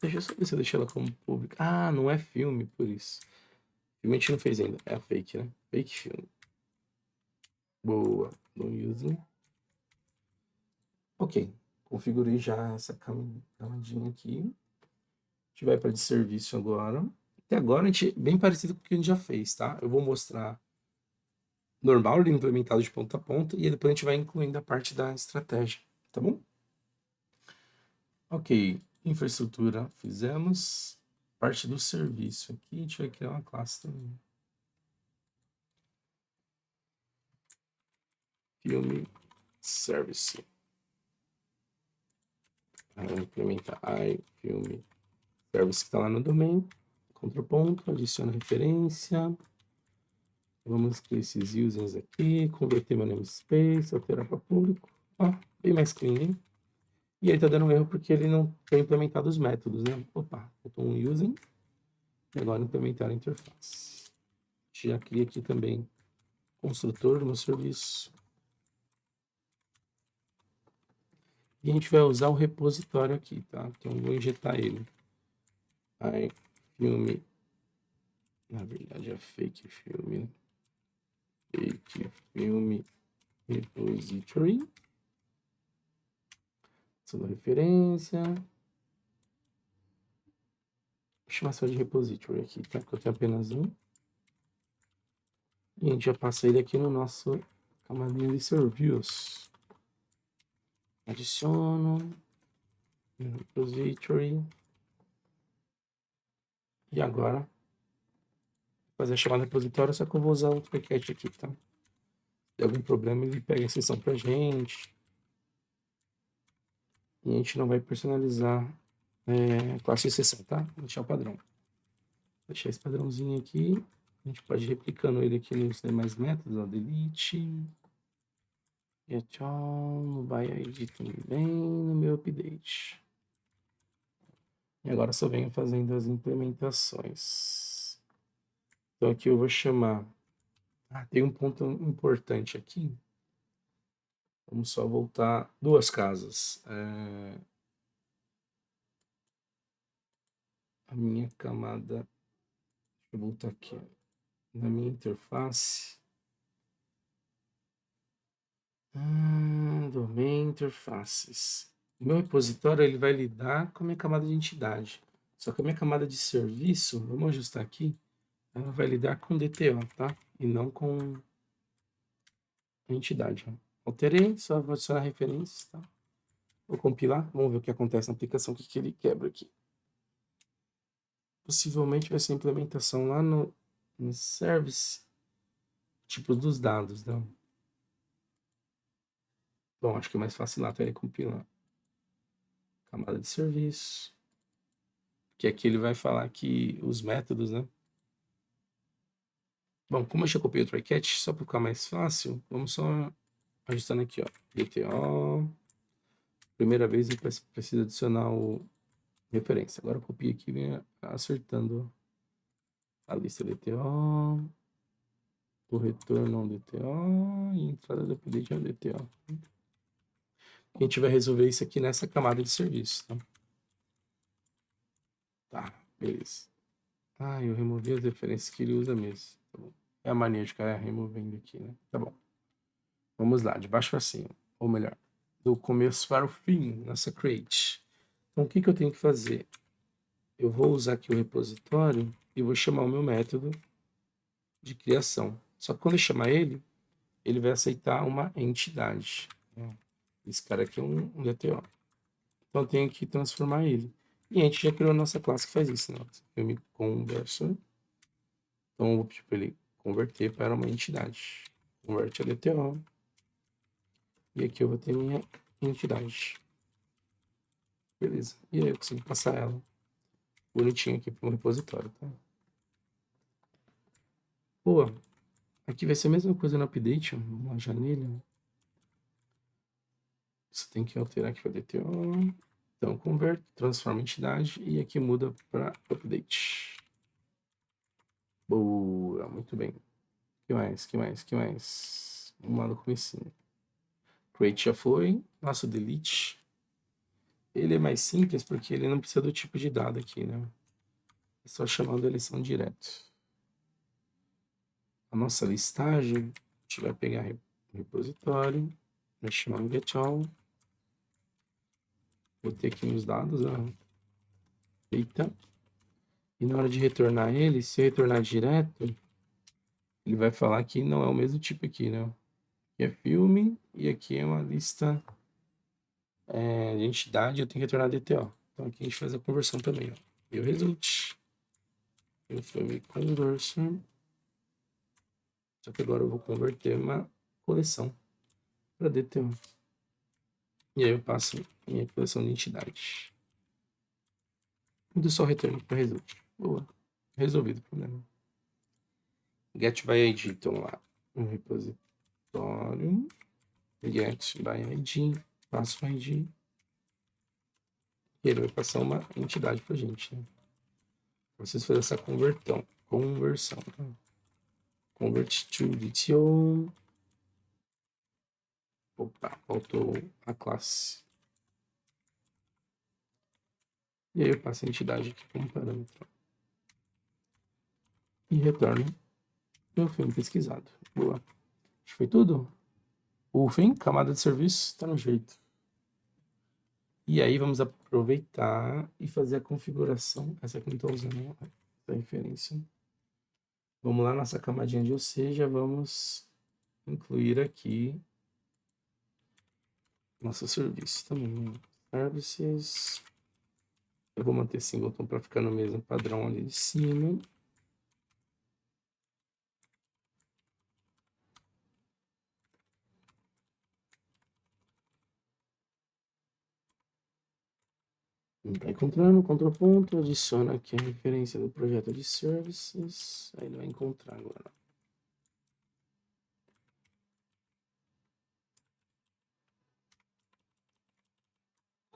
Deixa eu só ver se eu deixei ela como pública. Ah, não é filme, por isso. Filme a gente não fez ainda. É a fake, né? Fake filme. Boa. No user. Ok. Configurei já essa camadinha aqui. A gente vai para de serviço agora. Até agora a gente bem parecido com o que a gente já fez, tá? Eu vou mostrar normal, ele implementado de ponta a ponta, e depois a gente vai incluindo a parte da estratégia, tá bom? Ok, infraestrutura fizemos. Parte do serviço aqui, a gente vai criar uma classe também. Filme Service. Vamos implementar iFilme Service que está lá no domain. Contraponto, adiciona referência. Vamos criar esses users aqui, converter meu namespace, alterar para público. Ó, bem mais clean, hein? E aí tá dando um erro porque ele não tem implementado os métodos, né? Opa, faltou um using. E agora implementar a interface. Já cria aqui também construtor do meu serviço. E a gente vai usar o repositório aqui, tá? Então eu vou injetar ele. Aí, filme. Na verdade é fake filme, né? Fake filme repository. Sendo referência. Vou chamar só de repository aqui, tá? Porque eu tenho apenas um. E a gente já passa ele aqui no nosso camadinha de serviços. Adiciono. Repository. E agora, fazer a chamada repositório, só que eu vou usar outro paquete aqui, tá? Se der algum problema, ele pega a exceção pra gente. E a gente não vai personalizar classe de exceção, tá? Vou deixar o padrão. Vou deixar esse padrãozinho aqui. A gente pode ir replicando ele aqui nos demais métodos, ó. Delete. Get all, no by ID também, no meu update. E agora só venho fazendo as implementações. Então aqui eu vou chamar... Ah, tem um ponto importante aqui. Vamos só voltar duas casas. A minha camada... Deixa eu voltar aqui. Na minha interface... domain interfaces. O meu repositório ele vai lidar com a minha camada de entidade. Só que a minha camada de serviço, vamos ajustar aqui, ela vai lidar com DTO, tá? E não com a entidade. Ó. Alterei, só vou adicionar referências, tá? Vou compilar, vamos ver o que acontece na aplicação, o que ele quebra aqui. Possivelmente vai ser a implementação lá no service, tipo dos dados, né? Bom, acho que é mais fácil lá até ele compilar. Camada de serviço. Que aqui ele vai falar que os métodos, né? Bom, como eu já copiei o try catch, só para ficar mais fácil, vamos só ajustando aqui, ó. DTO. Primeira vez ele precisa adicionar o referência. Agora eu copio aqui e venho acertando a lista DTO, o retorno ao DTO e a entrada do update ao DTO. A gente vai resolver isso aqui nessa camada de serviço, tá? Tá, beleza. Ah, eu removi as referências que ele usa mesmo. Tá bom. É a mania de ficar removendo aqui, né? Tá bom. Vamos lá, de baixo para cima. Ou melhor, do começo para o fim, nessa create. Então, o que eu tenho que fazer? Eu vou usar aqui o repositório e vou chamar o meu método de criação. Só que quando eu chamar ele, ele vai aceitar uma entidade. Esse cara aqui é um DTO. Então, eu tenho que transformar ele. E a gente já criou a nossa classe que faz isso, né? Filme conversion. Então, eu vou pedir para ele converter para uma entidade. Converte a DTO. E aqui eu vou ter minha entidade. Beleza. E aí eu consigo passar ela bonitinho aqui para um repositório, tá? Pô, aqui vai ser a mesma coisa no update, ó. Vamos lá, janela. Você tem que alterar aqui para DTO. Então, convert, transforma entidade e aqui muda para update. Boa, muito bem. Que mais? Que mais? Vamos lá no comecinho. Create já foi. Nosso delete. Ele é mais simples porque ele não precisa do tipo de dado aqui, né? É só chamando a eleição direto. A nossa listagem, a gente vai pegar repositório, vai chamar um getAll. Vou ter aqui os dados, né? Eita. E na hora de retornar ele, se eu retornar direto, ele vai falar que não é o mesmo tipo aqui, né? Aqui é filme e aqui é uma lista de entidade, eu tenho que retornar DTO. Então aqui a gente faz a conversão também, ó. E o result. Eu filme conversion. Só que agora eu vou converter uma coleção para DTO. E aí eu passo minha coleção de entidades. Muda só o retorno para result. Boa. Resolvido o problema. Get by ID, então lá. Um repositório. Get by ID. Passo o ID. E ele vai passar uma entidade pra gente, né? Vocês fazerem essa conversão. Tá? Convert to DTO. Opa, faltou a classe. E aí eu passo a entidade aqui como parâmetro. E retorno meu filme pesquisado. Boa. Acho que foi tudo. O fim, camada de serviço, tá no jeito. E aí vamos aproveitar e fazer a configuração. Essa aqui não estou usando a referência. Vamos lá, nossa camadinha de OC, já vamos incluir aqui nosso serviço também. Services. Eu vou manter singleton para ficar no mesmo padrão ali de cima. Está encontrando, contraponto, adiciona aqui a referência do projeto de services. Aí ele vai encontrar agora.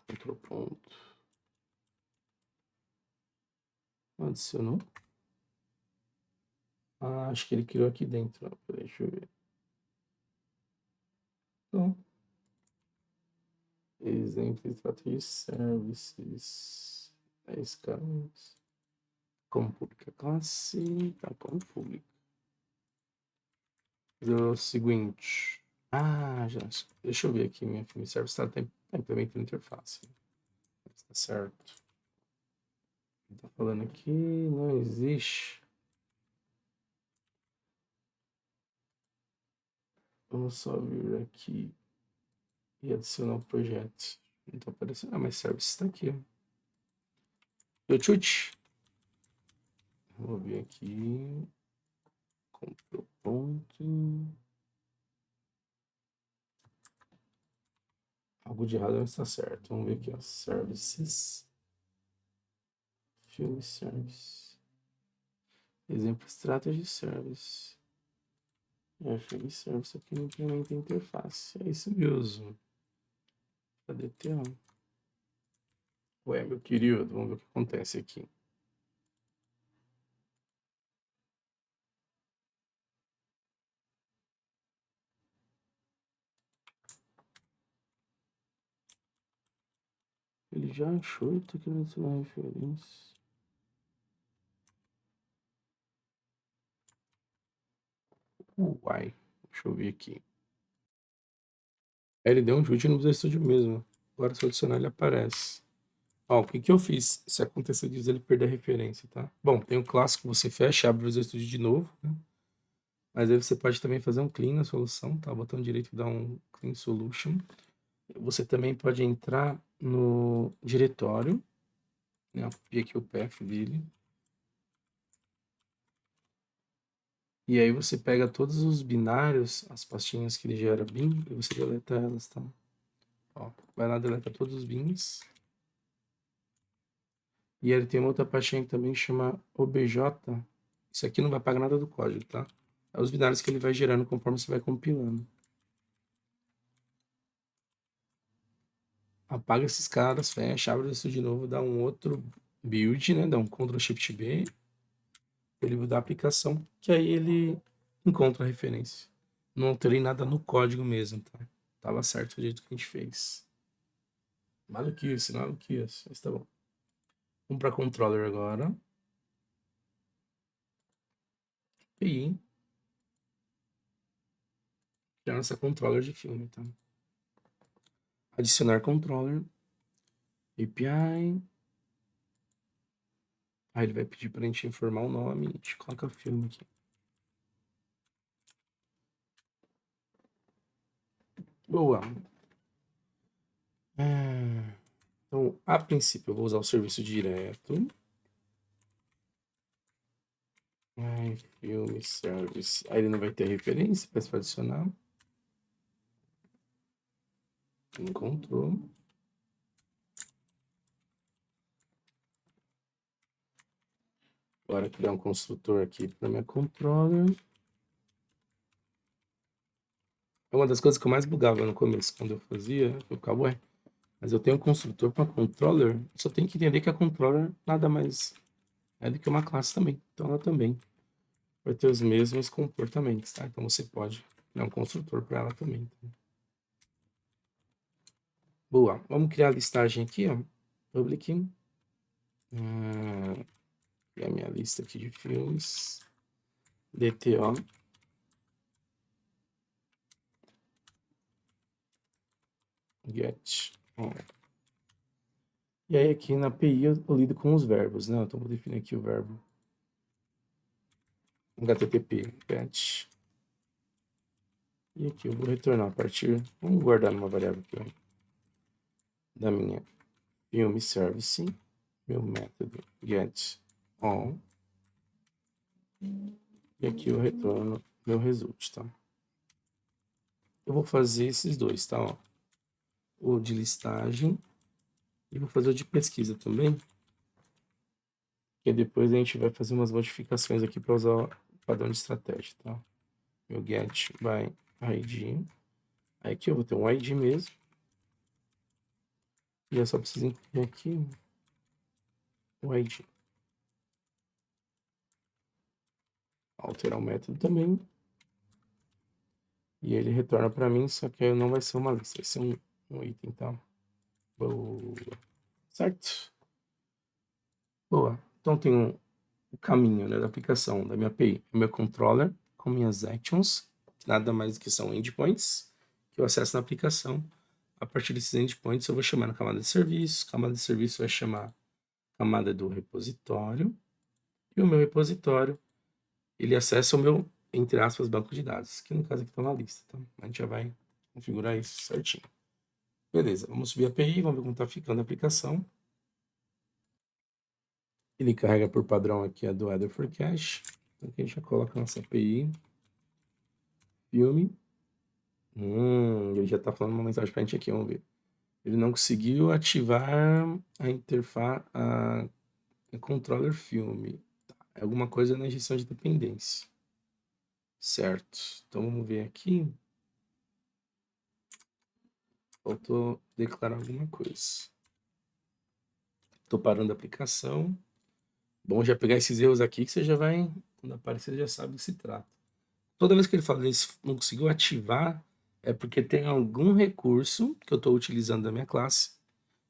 Contraponto. Adicionou. Ah, acho que ele criou aqui dentro. Ó. Deixa eu ver. Não. Exemplo, estratégia de services. 10 caras. Como pública classe. Tá, como pública. O seguinte. Ah, já. Deixa eu ver aqui. Minha filme service tá implementando interface. Tá certo. Tá falando aqui. Não existe Vamos só vir aqui e adicionar o projeto. Não tá aparecendo. Ah, mas service está aqui, ó. Eu chute. Vou vir aqui. Ctrl ponto. Algo de errado não está certo. Vamos ver aqui, ó. Services. Film Service. Exemplo Strategy Service. Film Service aqui não implementa interface. É isso mesmo. Cadê tela? Ué, meu querido, vamos ver o que acontece aqui. Ele já achou, tá querendo adicionar referência. Uai, deixa eu ver aqui. Ele deu um chute no Visual Studio mesmo. Agora se eu adicionar ele aparece. Ó, o que que eu fiz? Se acontecer disso, ele perder a referência, tá? Bom, tem o clássico, você fecha, abre o Visual Studio de novo, né? Mas aí você pode também fazer um clean na solução, tá? Botão direito dá um clean solution. Você também pode entrar no diretório, né? Copiei aqui o path dele. E aí você pega todos os binários, as pastinhas que ele gera bin, e você deleta elas, tá? Ó, vai lá, deleta todos os bins. E ele tem uma outra pastinha que também chama obj. Isso aqui não vai pagar nada do código, tá? É os binários que ele vai gerando conforme você vai compilando. Apaga esses caras, fecha, abre isso de novo, dá um outro build, né? Dá um Ctrl Shift B. Ele muda a aplicação, que aí ele encontra a referência. Não alterei nada no código mesmo, tá? Tava certo do jeito que a gente fez. Maluquice, maluquice. Mas tá bom. Vamos para controller agora. E criar nossa controller de filme, tá? Adicionar controller. API. Aí ele vai pedir pra gente informar o nome. A gente coloca filme aqui. Boa. Então, a princípio, eu vou usar o serviço direto. Filme service. Aí ele não vai ter referência, peço para adicionar. Encontrou. Agora criar um construtor aqui para minha controller. É uma das coisas que eu mais bugava no começo, quando eu fazia, eu ficava, ué, mas eu tenho um construtor para controller, só tem que entender que a controller nada mais é do que uma classe também. Então ela também vai ter os mesmos comportamentos, tá? Então você pode criar um construtor para ela também. Tá? Boa, vamos criar a listagem aqui, ó. Public. Criar minha lista aqui de filmes. DTO. Get. E aí aqui na API eu lido com os verbos, né? Então vou definir aqui o verbo. HTTP get. E aqui eu vou retornar a partir, vamos guardar numa variável aqui, ó, da minha film service, meu método get all. E aqui eu retorno meu result, tá? Eu vou fazer esses dois, tá? Ó, o de listagem e vou fazer o de pesquisa também. E depois a gente vai fazer umas modificações aqui para usar o padrão de estratégia, tá? Meu get by ID. Aí aqui eu vou ter um ID mesmo. E eu só preciso incluir aqui o ID. Alterar o método também. E ele retorna para mim, só que aí não vai ser uma lista, vai ser um item, tá? Boa. Certo? Boa. Então tem o caminho, né, da aplicação da minha API. O meu controller com minhas actions, que nada mais do que são endpoints, que eu acesso na aplicação. A partir desses endpoints eu vou chamar na camada de serviço. Camada de serviço vai chamar a camada do repositório. E o meu repositório, ele acessa o meu entre aspas, banco de dados, que no caso aqui está na lista, tá? A gente já vai configurar isso certinho. Beleza, vamos subir a API, vamos ver como está ficando a aplicação. Ele carrega por padrão aqui a do Weather Forecast. Então aqui a gente já coloca a nossa API. Filme. Ele já está falando uma mensagem para a gente aqui, vamos ver. Ele não conseguiu ativar a interface, a controller filme. Tá, é alguma coisa na injeção de dependência. Certo, então vamos ver aqui. Faltou declarar alguma coisa. Estou parando a aplicação. Bom já pegar esses erros aqui que você já vai, quando aparecer, já sabe do que se trata. Toda vez que ele fala que ele não conseguiu ativar, é porque tem algum recurso que eu estou utilizando da minha classe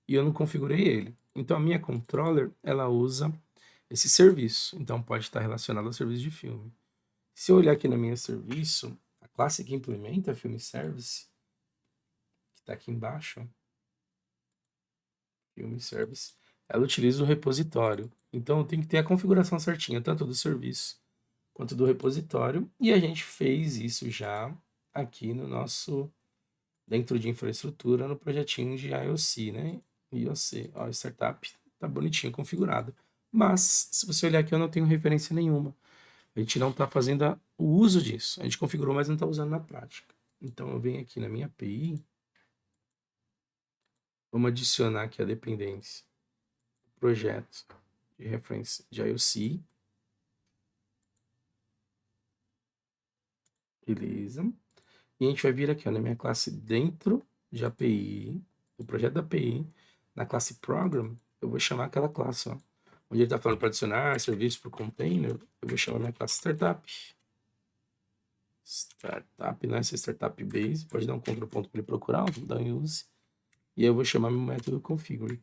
e eu não configurei ele. Então a minha controller, ela usa esse serviço. Então pode estar relacionado ao serviço de filme. Se eu olhar aqui na minha serviço, a classe que implementa Film Service, que está aqui embaixo, ó, Film Service, ela utiliza o repositório. Então eu tenho que ter a configuração certinha, tanto do serviço quanto do repositório. E a gente fez isso já aqui no nosso, dentro de infraestrutura, no projetinho de IOC, né? IOC, ó, startup, tá bonitinho configurado. Mas, se você olhar aqui, eu não tenho referência nenhuma. A gente não está fazendo o uso disso. A gente configurou, mas não está usando na prática. Então, eu venho aqui na minha API, vamos adicionar aqui a dependência, projeto de referência de IOC. Beleza. E a gente vai vir aqui, ó, na minha classe dentro de API, do projeto da API, na classe Program, eu vou chamar aquela classe, ó, onde ele está falando para adicionar serviço para o container, eu vou chamar minha classe Startup. Startup, não é essa Startup Base, pode dar um Ctrl ponto para ele procurar, vou dar um use. E aí eu vou chamar meu método configure.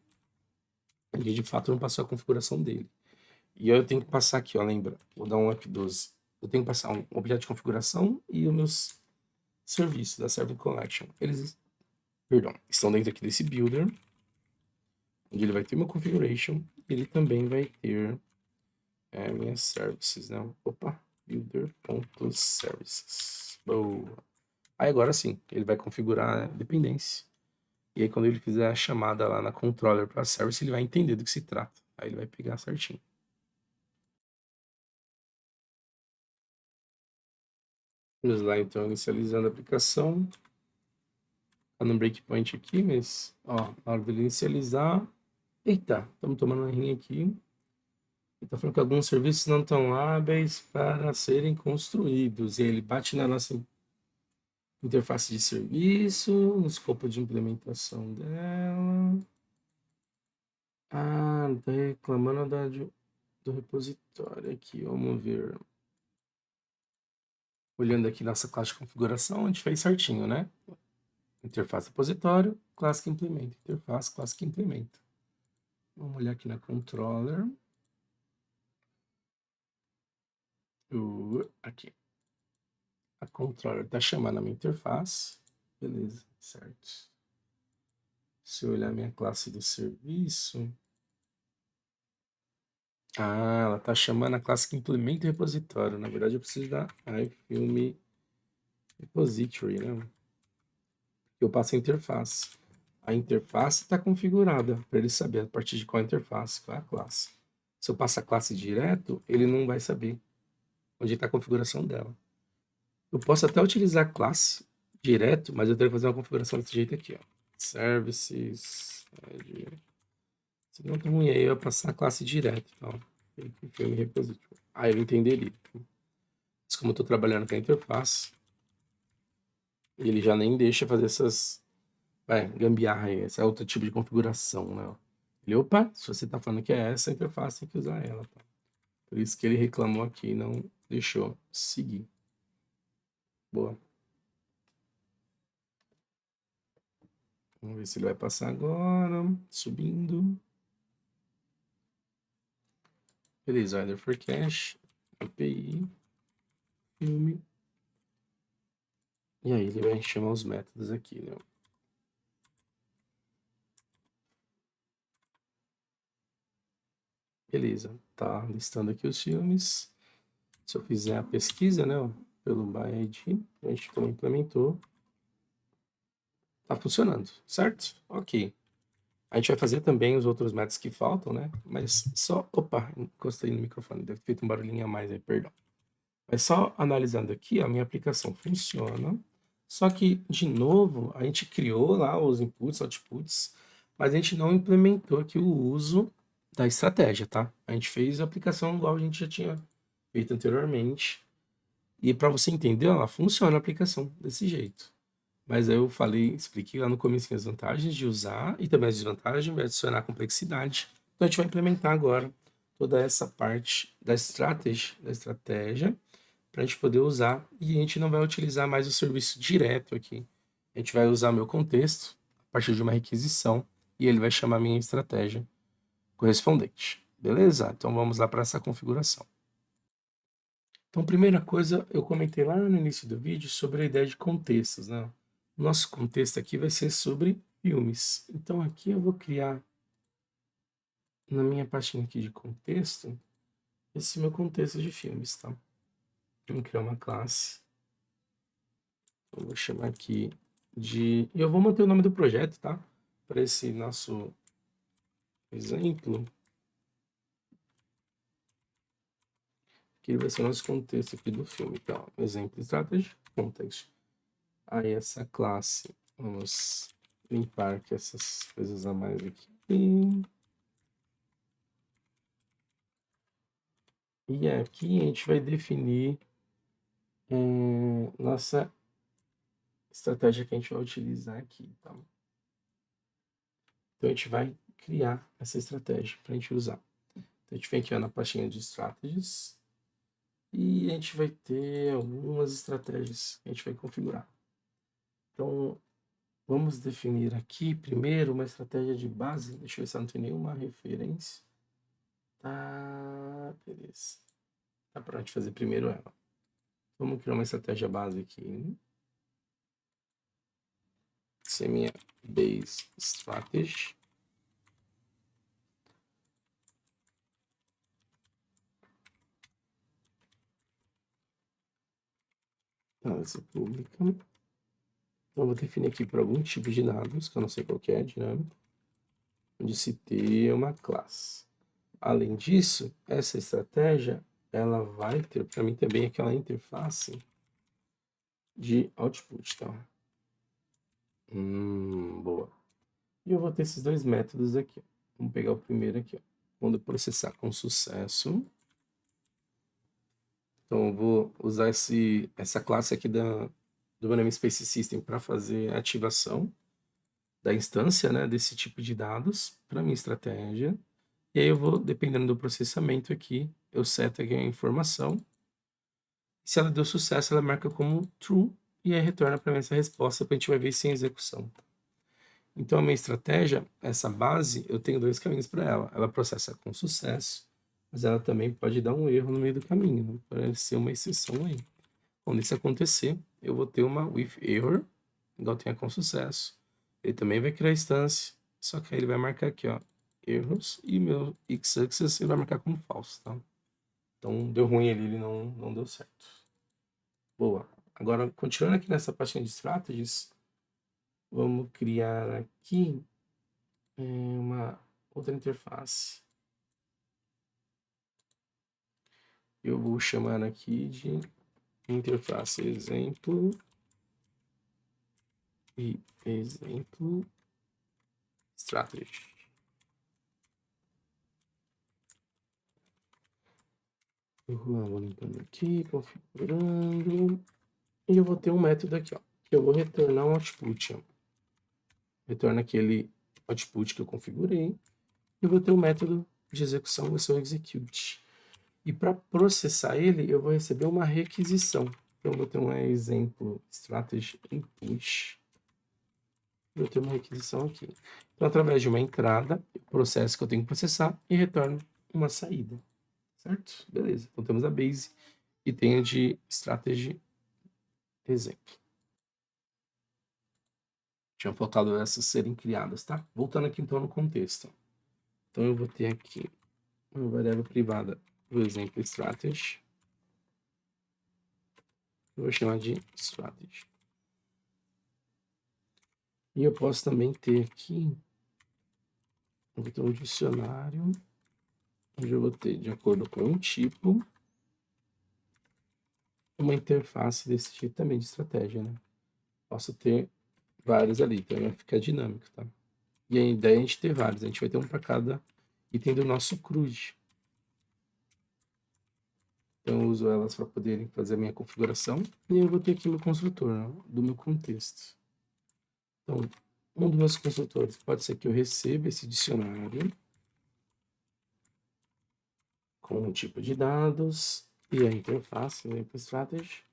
Ele de fato não passou a configuração dele. E aí eu tenho que passar aqui, ó, lembra? Vou dar um F12. Eu tenho que passar um objeto de configuração e os meus serviços da Service Collection. Eles, perdão, estão dentro aqui desse builder, onde ele vai ter uma configuration, ele também vai ter minhas services, né? Opa, builder.services. Boa. Aí agora sim, ele vai configurar a dependência. E aí quando ele fizer a chamada lá na controller para service, ele vai entender do que se trata. Aí ele vai pegar certinho. Vamos lá então, inicializando a aplicação. Tá no breakpoint aqui, mas ó, na hora dele inicializar. Eita, estamos tomando uma rinha aqui. Ele está falando que alguns serviços não estão hábeis para serem construídos. E ele bate na nossa interface de serviço, no escopo de implementação dela. Ah, está reclamando do repositório aqui. Vamos ver. Olhando aqui nossa classe de configuração, a gente fez certinho, né? Interface repositório, classe que implementa. Interface, classe que implementa. Vamos olhar aqui na controller. Aqui. A controller está chamando a minha interface. Beleza, certo. Se eu olhar minha classe do serviço... Ah, ela está chamando a classe que implementa o repositório. Na verdade, eu preciso da iFilm Repository, né? Eu passo a interface. A interface está configurada para ele saber a partir de qual interface, qual é a classe. Se eu passar a classe direto, ele não vai saber onde está a configuração dela. Eu posso até utilizar a classe direto, mas eu tenho que fazer uma configuração desse jeito aqui, ó. Services. Se não tá ruim, aí eu vou passar a classe direto. Então, Film Repository. Aí eu entenderia. Mas como eu estou trabalhando com a interface, ele já nem deixa fazer essas gambiarra aí, esse é outro tipo de configuração, né? Ele, opa, se você tá falando que é essa interface, tem que usar ela, tá? Por isso que ele reclamou aqui e não deixou seguir. Boa. Vamos ver se ele vai passar agora. Subindo. Beleza, Weather Forecast, API, filme. E aí ele vai chamar os métodos aqui, né? Beleza, tá listando aqui os filmes. Se eu fizer a pesquisa, né? pelo ByID, a gente também implementou. Tá funcionando, certo? Ok. A gente vai fazer também os outros métodos que faltam, né? Mas só... Opa, encostei no microfone, deve ter feito um barulhinho a mais aí, perdão. Mas só analisando aqui, a minha aplicação funciona. Só que, de novo, a gente criou lá os inputs, outputs, mas a gente não implementou aqui o uso da estratégia, tá? A gente fez a aplicação igual a gente já tinha feito anteriormente. E para você entender, ela funciona a aplicação desse jeito. Mas aí eu falei, expliquei lá no começo as vantagens de usar e também as desvantagens, vai adicionar complexidade. Então a gente vai implementar agora toda essa parte da estratégia, para a gente poder usar, e a gente não vai utilizar mais o serviço direto aqui. A gente vai usar meu contexto a partir de uma requisição e ele vai chamar minha estratégia correspondente. Beleza? Então vamos lá para essa configuração. Então, primeira coisa, eu comentei lá no início do vídeo sobre a ideia de contextos, né? O nosso contexto aqui vai ser sobre filmes. Então, aqui eu vou criar, na minha pastinha aqui de contexto, esse meu contexto de filmes, tá? Vamos criar uma classe. Eu vou chamar aqui de... E eu vou manter o nome do projeto, tá? Para esse nosso exemplo. Que vai ser o nosso contexto aqui do filme. Então, exemplo, strategy, context. Aí essa classe, vamos limpar aqui essas coisas a mais aqui. E aqui a gente vai definir nossa estratégia que a gente vai utilizar aqui, tá? Então a gente vai criar essa estratégia para a gente usar. Então a gente vem aqui ó, na pastinha de strategies e a gente vai ter algumas estratégias que a gente vai configurar. Então vamos definir aqui primeiro uma estratégia de base. Deixa eu ver se não tem nenhuma referência. Tá, beleza. Tá para a gente fazer primeiro ela. Vamos criar uma estratégia base aqui. Essa é minha base strategy. Tá, vai ser pública. Então, eu vou definir aqui por algum tipo de dados, que eu não sei qual que é, dinâmico, onde se tem uma classe. Além disso, essa estratégia, ela vai ter para mim também aquela interface de output, tá? Boa. E eu vou ter esses dois métodos aqui. Vamos pegar o primeiro aqui, ó. Quando eu processar com sucesso. Então, eu vou usar essa classe aqui do meu namespace system para fazer a ativação da instância, né, desse tipo de dados para minha estratégia. E aí eu vou, dependendo do processamento aqui, eu seto aqui a informação. Se ela deu sucesso, ela marca como true e aí retorna para mim essa resposta para a gente vai ver sem execução. Então a minha estratégia, essa base, eu tenho dois caminhos para ela. Ela processa com sucesso, mas ela também pode dar um erro no meio do caminho, né? Para ser uma exceção aí. Quando isso acontecer, eu vou ter uma with error, igual tenha com sucesso. Ele também vai criar instância, só que aí ele vai marcar aqui, ó, erros, e meu xsuccess ele vai marcar como falso, tá? Então deu ruim ali, ele não deu certo. Boa. Agora, continuando aqui nessa pastinha de strategies, vamos criar aqui uma outra interface. Eu vou chamar aqui de interface exemplo e exemplo strategy. Vou limpando aqui, configurando. E eu vou ter um método aqui, ó, que eu vou retornar um output. Ó. Retorna aquele output que eu configurei. E eu vou ter um método de execução, vai ser o execute. E para processar ele, eu vou receber uma requisição. Então, eu vou ter um exemplo strategy input. Eu tenho uma requisição aqui. Então, através de uma entrada, eu processo que eu tenho que processar e retorno uma saída. Certo? Beleza. Então, temos a base e tem a de strategy exemplo. Tinha faltado essas serem criadas, tá? Voltando aqui, então, no contexto. Então, eu vou ter aqui uma variável privada do exemplo strategy. Eu vou chamar de strategy. E eu posso também ter aqui um dicionário, onde eu vou ter, de acordo com um tipo, uma interface desse tipo também de estratégia, né? Posso ter vários ali, então vai ficar dinâmico, tá? E a ideia é a gente ter vários, a gente vai ter um para cada item do nosso CRUD. Então eu uso elas para poderem fazer a minha configuração e eu vou ter aqui meu construtor, né, do meu contexto. Então, um dos meus construtores pode ser que eu receba esse dicionário com um tipo de dados e a interface, né, para strategy.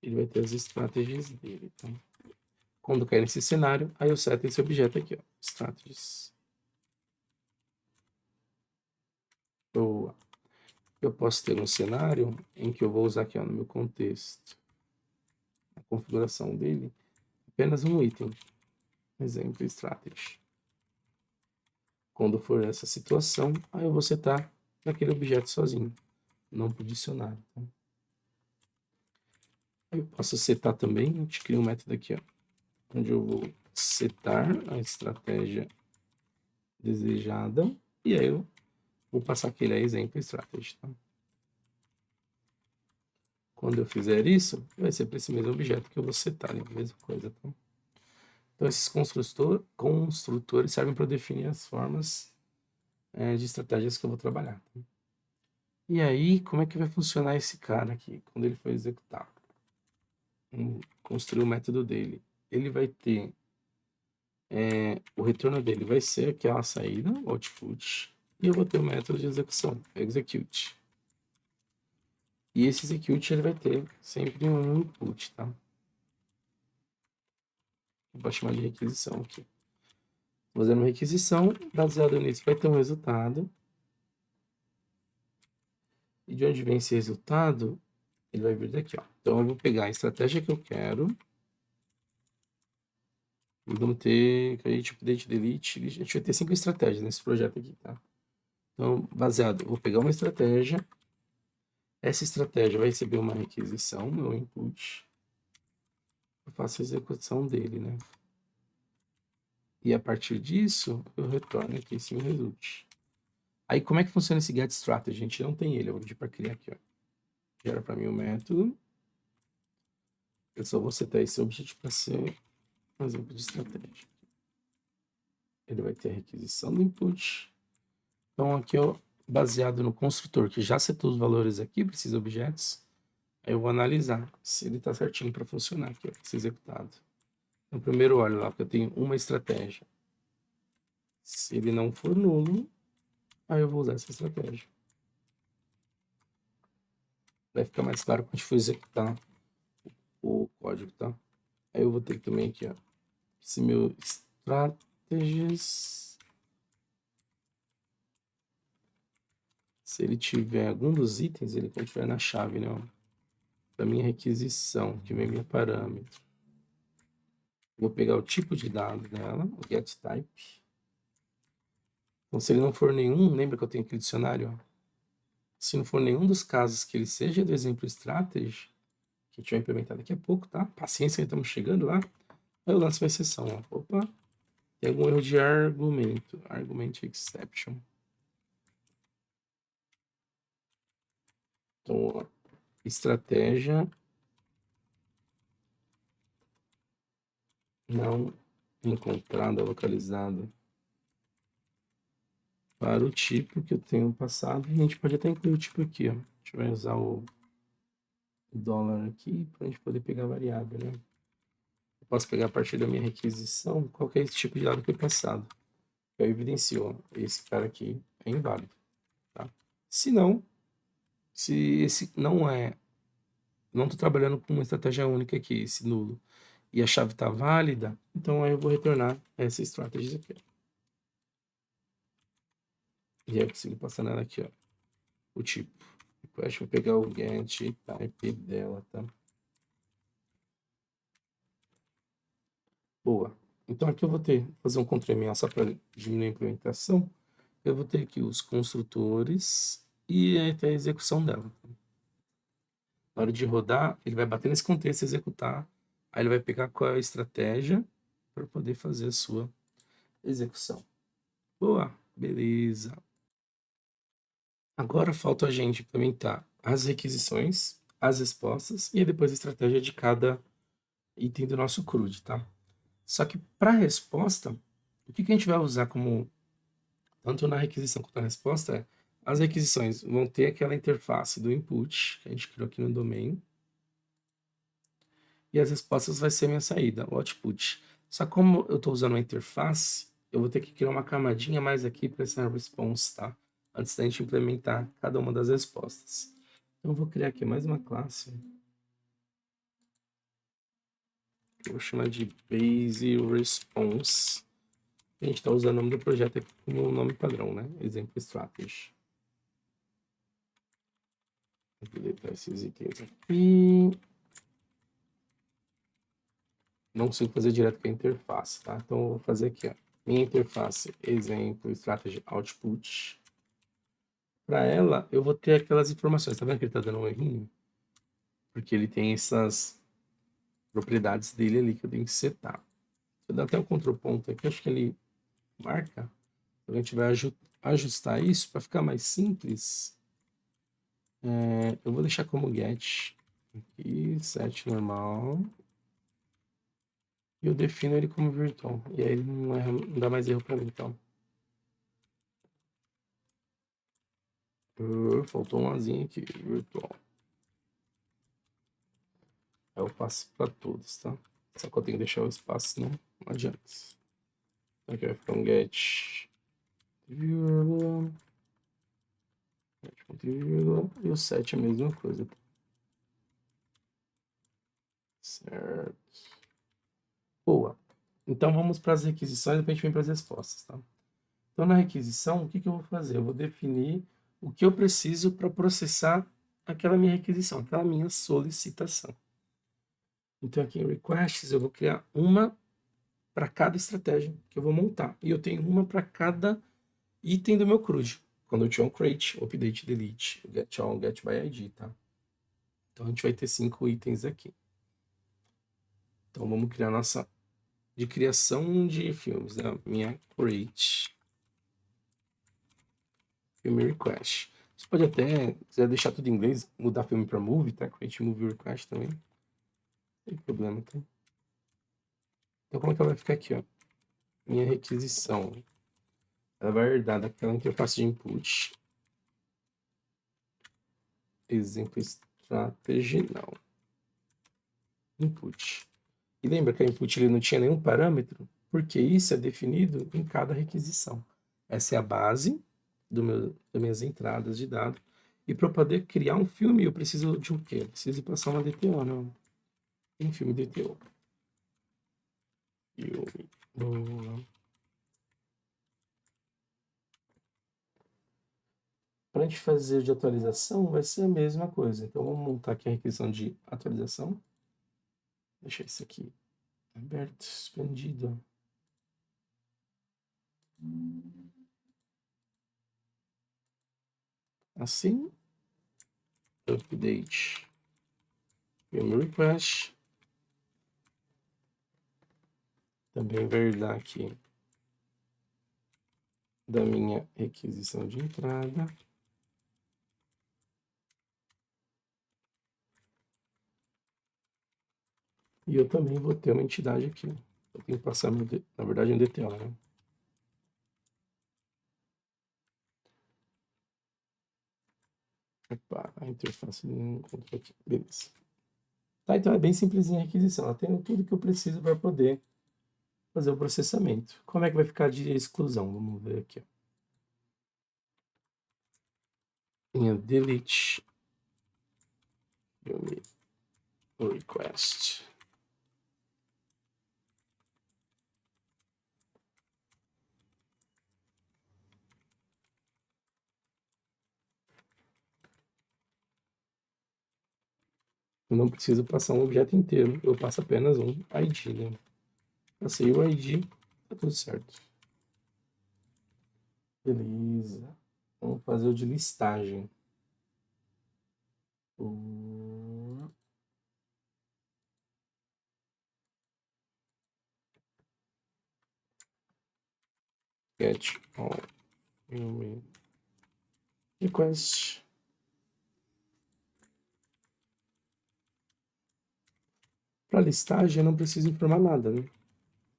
Ele vai ter as strategies dele, tá? Quando cair nesse cenário, aí eu seto esse objeto aqui, ó, strategies. Eu posso ter um cenário em que eu vou usar aqui, ó, no meu contexto, a configuração dele, apenas um item, exemplo, strategy. Quando for essa situação, aí eu vou setar naquele objeto sozinho, não para o dicionário. Tá? Aí eu posso setar também, a gente cria um método aqui, ó, onde eu vou setar a estratégia desejada, e aí eu vou passar aquele exemplo strategy. Tá? Quando eu fizer isso, vai ser para esse mesmo objeto que eu vou setar, né? A mesma coisa. Tá? Então, esses construtores servem para definir as formas de estratégias que eu vou trabalhar. Tá? E aí, como é que vai funcionar esse cara aqui, quando ele for executado? Construir o método dele. Ele vai ter... o retorno dele vai ser aquela saída, o output, e eu vou ter o método de execução, execute. E esse execute ele vai ter sempre um input, tá? Vou chamar de requisição aqui. Fazendo uma requisição, baseado nisso vai ter um resultado. E de onde vem esse resultado, ele vai vir daqui, ó. Então eu vou pegar a estratégia que eu quero. E vamos ter create, update, delete. A gente vai ter 5 estratégias nesse projeto aqui, tá? Então, baseado, eu vou pegar uma estratégia. Essa estratégia vai receber uma requisição, meu input. Eu faço a execução dele, né? E a partir disso, eu retorno aqui esse meu result. Aí, como é que funciona esse get strategy? A gente não tem ele. Eu vou pedir para criar aqui, ó. Gera para mim o método. Eu só vou setar esse objetivo para ser um exemplo de estratégia. Ele vai ter a requisição do input. Então, aqui, ó, baseado no construtor, que já setou os valores aqui para esses objetos, aí eu vou analisar se ele está certinho para funcionar aqui, para ser executado. No primeiro olho lá, porque eu tenho uma estratégia. Se ele não for nulo, aí eu vou usar essa estratégia. Vai ficar mais claro quando a gente for executar o código, tá? Aí eu vou ter também aqui, ó, esse meu strategies. Se ele tiver algum dos itens, ele confere na chave, né? Da minha requisição, que vem minha parâmetro. Vou pegar o tipo de dado dela, o getType. Então, se ele não for nenhum, lembra que eu tenho aquele dicionário? Ó. Se não for nenhum dos casos que ele seja do exemplo strategy, que a gente vai implementar daqui a pouco, tá? Paciência, estamos chegando lá. Aí eu lanço uma exceção, ó. Opa, tem algum erro de argumento. Argument exception. Então, ó, estratégia não encontrada, localizada para o tipo que eu tenho passado. E a gente pode até incluir o tipo aqui, ó. A gente vai usar o dólar aqui para a gente poder pegar a variável, né? Eu posso pegar a partir da minha requisição qualquer tipo de dado que foi passado. Eu evidencio, ó, esse cara aqui é inválido, tá? Se não, se esse não é, não estou trabalhando com uma estratégia única aqui, esse nulo, e a chave está válida, então aí eu vou retornar essa estratégia aqui, ó. E aí eu consigo passar nela aqui, ó, o tipo. Depois eu vou pegar o get type dela, tá? Boa. Então aqui eu vou fazer um Ctrl+A só para diminuir a implementação. Eu vou ter aqui os construtores e até a execução dela. Na hora de rodar, ele vai bater nesse contexto e executar. Aí ele vai pegar qual é a estratégia para poder fazer a sua execução. Boa, beleza. Agora falta a gente implementar as requisições, as respostas e depois a estratégia de cada item do nosso CRUD, tá? Só que para a resposta, o que a gente vai usar como, tanto na requisição quanto na resposta, é as requisições vão ter aquela interface do input, que a gente criou aqui no domain, e as respostas vai ser a minha saída, o output. Só que como eu estou usando uma interface, eu vou ter que criar uma camadinha mais aqui para essa response, tá? Antes da gente implementar cada uma das respostas. Então eu vou criar aqui mais uma classe. Eu vou chamar de base response. A gente está usando o nome do projeto aqui como nome padrão, né? Exemplo strategy. Vou deletar esses itens aqui. Não consigo fazer direto com a interface, tá? Então eu vou fazer aqui, ó. Minha interface, exemplo, strategy output. Para ela, eu vou ter aquelas informações. Tá vendo que ele tá dando um errinho? Porque ele tem essas propriedades dele ali que eu tenho que setar. Se eu dar até o Ctrl ponto aqui, acho que ele marca. A gente vai ajustar isso para ficar mais simples. Eu vou deixar como get aqui, set normal. E eu defino ele como virtual. E aí ele não dá mais erro para mim, então. Faltou um azinho aqui, virtual. Aí eu passo para todos, tá? Só que eu tenho que deixar o espaço, senão não adianta. Aqui vai ficar um get vírgula, get ponto e vírgula, e o set é a mesma coisa. Certo. Boa. Então vamos para as requisições, depois a gente vem para as respostas, tá? Então na requisição, o que eu vou fazer? Eu vou definir o que eu preciso para processar aquela minha requisição, aquela minha solicitação. Então aqui em requests eu vou criar uma para cada estratégia que eu vou montar. E eu tenho uma para cada item do meu CRUD. Quando eu tiver um create, update, delete, get all, get by ID, tá? Então a gente vai ter 5 itens aqui. Então vamos criar nossa de criação de filmes, né? Minha create film request. Você pode até, se quiser deixar tudo em inglês, mudar filme para movie, tá? Create movie request também. Não tem problema, tá? Então como é que ela vai ficar aqui, ó? Minha requisição. Ela vai herdar daquela interface de input. Exemplo strategy, não. Input. E lembra que a input ele não tinha nenhum parâmetro? Porque isso é definido em cada requisição. Essa é a base das minhas entradas de dados. E para eu poder criar um filme, eu preciso de um quê? Eu preciso passar uma DTO, não? Tem filme DTO. Filme. Boa. Para a gente fazer de atualização, vai ser a mesma coisa. Então, vamos montar aqui a requisição de atualização. Deixa isso aqui aberto, expandido. Assim. Update. Film request. Também vai dar aqui da minha requisição de entrada. E eu também vou ter uma entidade aqui. Eu tenho que passar, na verdade, um DTO, né? Opa, a interface não encontrou aqui. Beleza. Tá, então é bem simplesinha a requisição. Ela tem tudo que eu preciso para poder fazer o processamento. Como é que vai ficar de exclusão? Vamos ver aqui. Minha delete request. Eu não preciso passar um objeto inteiro, eu passo apenas um ID, né? Passei o ID, tá tudo certo. Beleza. Vamos fazer o de listagem. get all filme request. Para listagem eu não preciso informar nada, né?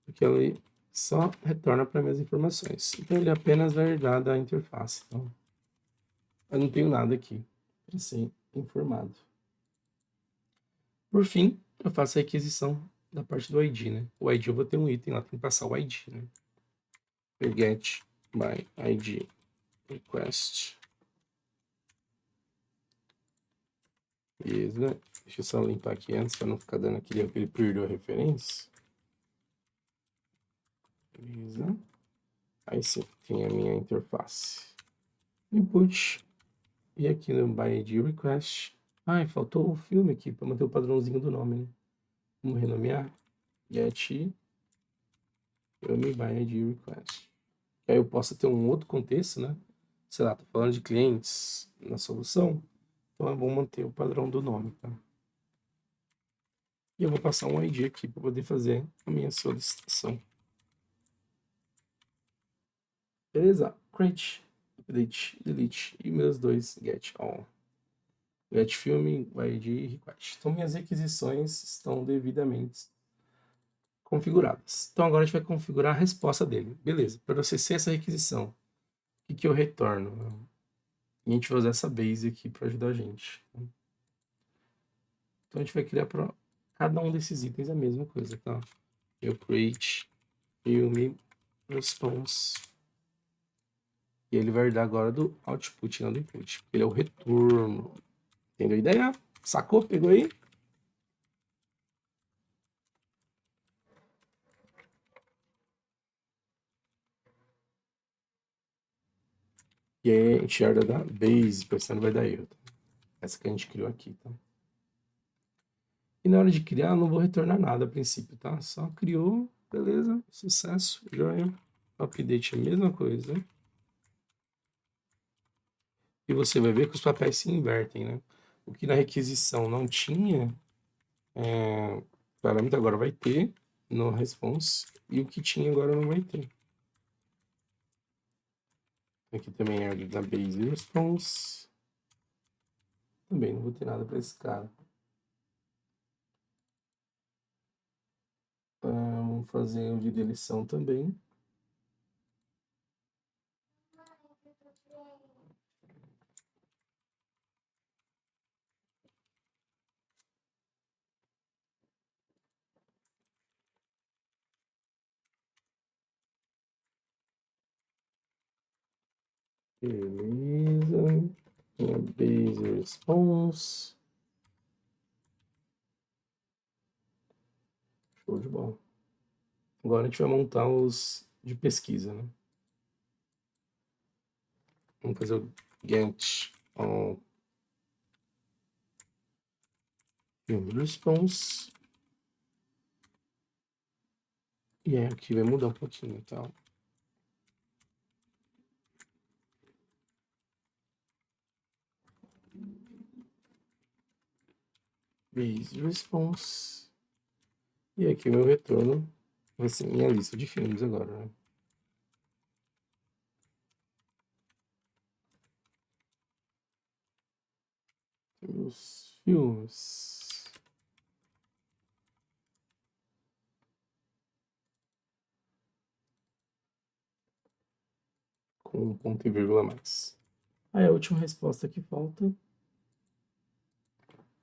Porque ele só retorna para minhas informações. Então ele apenas vai herdar da interface. Então, eu não tenho nada aqui para ser informado. Por fim, eu faço a requisição da parte do ID, né? O ID eu vou ter um item lá, tem que passar o ID, né? Get by ID request. Beleza. Deixa eu só limpar aqui antes para não ficar dando aquele erro que ele perdeu a referência. Beleza. Aí sim, tem a minha interface. Input. E aqui no by ID request. Ai, faltou o filme aqui para manter o padrãozinho do nome, né? Vamos renomear. Get filme by ID request. Aí eu posso ter um outro contexto, né? Sei lá, tô falando de clientes na solução. Então é bom manter o padrão do nome, tá? E eu vou passar um ID aqui para poder fazer a minha solicitação. Beleza? Create, update, delete e meus dois get all. Get filme, ID request. Então minhas requisições estão devidamente configuradas. Então agora a gente vai configurar a resposta dele. Beleza, para você ser essa requisição, o que eu retorno? E a gente vai usar essa base aqui para ajudar a gente. Então a gente vai criar para cada um desses itens a mesma coisa, tá? Eu create filme response. E ele vai dar agora do output, não do input. Ele é o retorno. Entendeu a ideia? Sacou? Pegou aí? E aí a gente herda da base, porque senão vai dar erro. Tá? Essa que a gente criou aqui, tá? E na hora de criar, eu não vou retornar nada a princípio, tá? Só criou, beleza, sucesso, joia. Update é a mesma coisa. E você vai ver que os papéis se invertem, né? O que na requisição não tinha, parâmetro agora vai ter no response, e o que tinha agora não vai ter. Aqui também é da base response. Também não vou ter nada para esse cara. Vamos fazer o de deleção também. Beleza. Tem a base response. Show de bola. Agora a gente vai montar os de pesquisa, né? Vamos fazer o get on film response. E aí aqui vai mudar um pouquinho, tá? Base response. E aqui o meu retorno vai ser minha lista de filmes agora, né? Os filmes. Com um ponto e vírgula a mais. Aí a última resposta que falta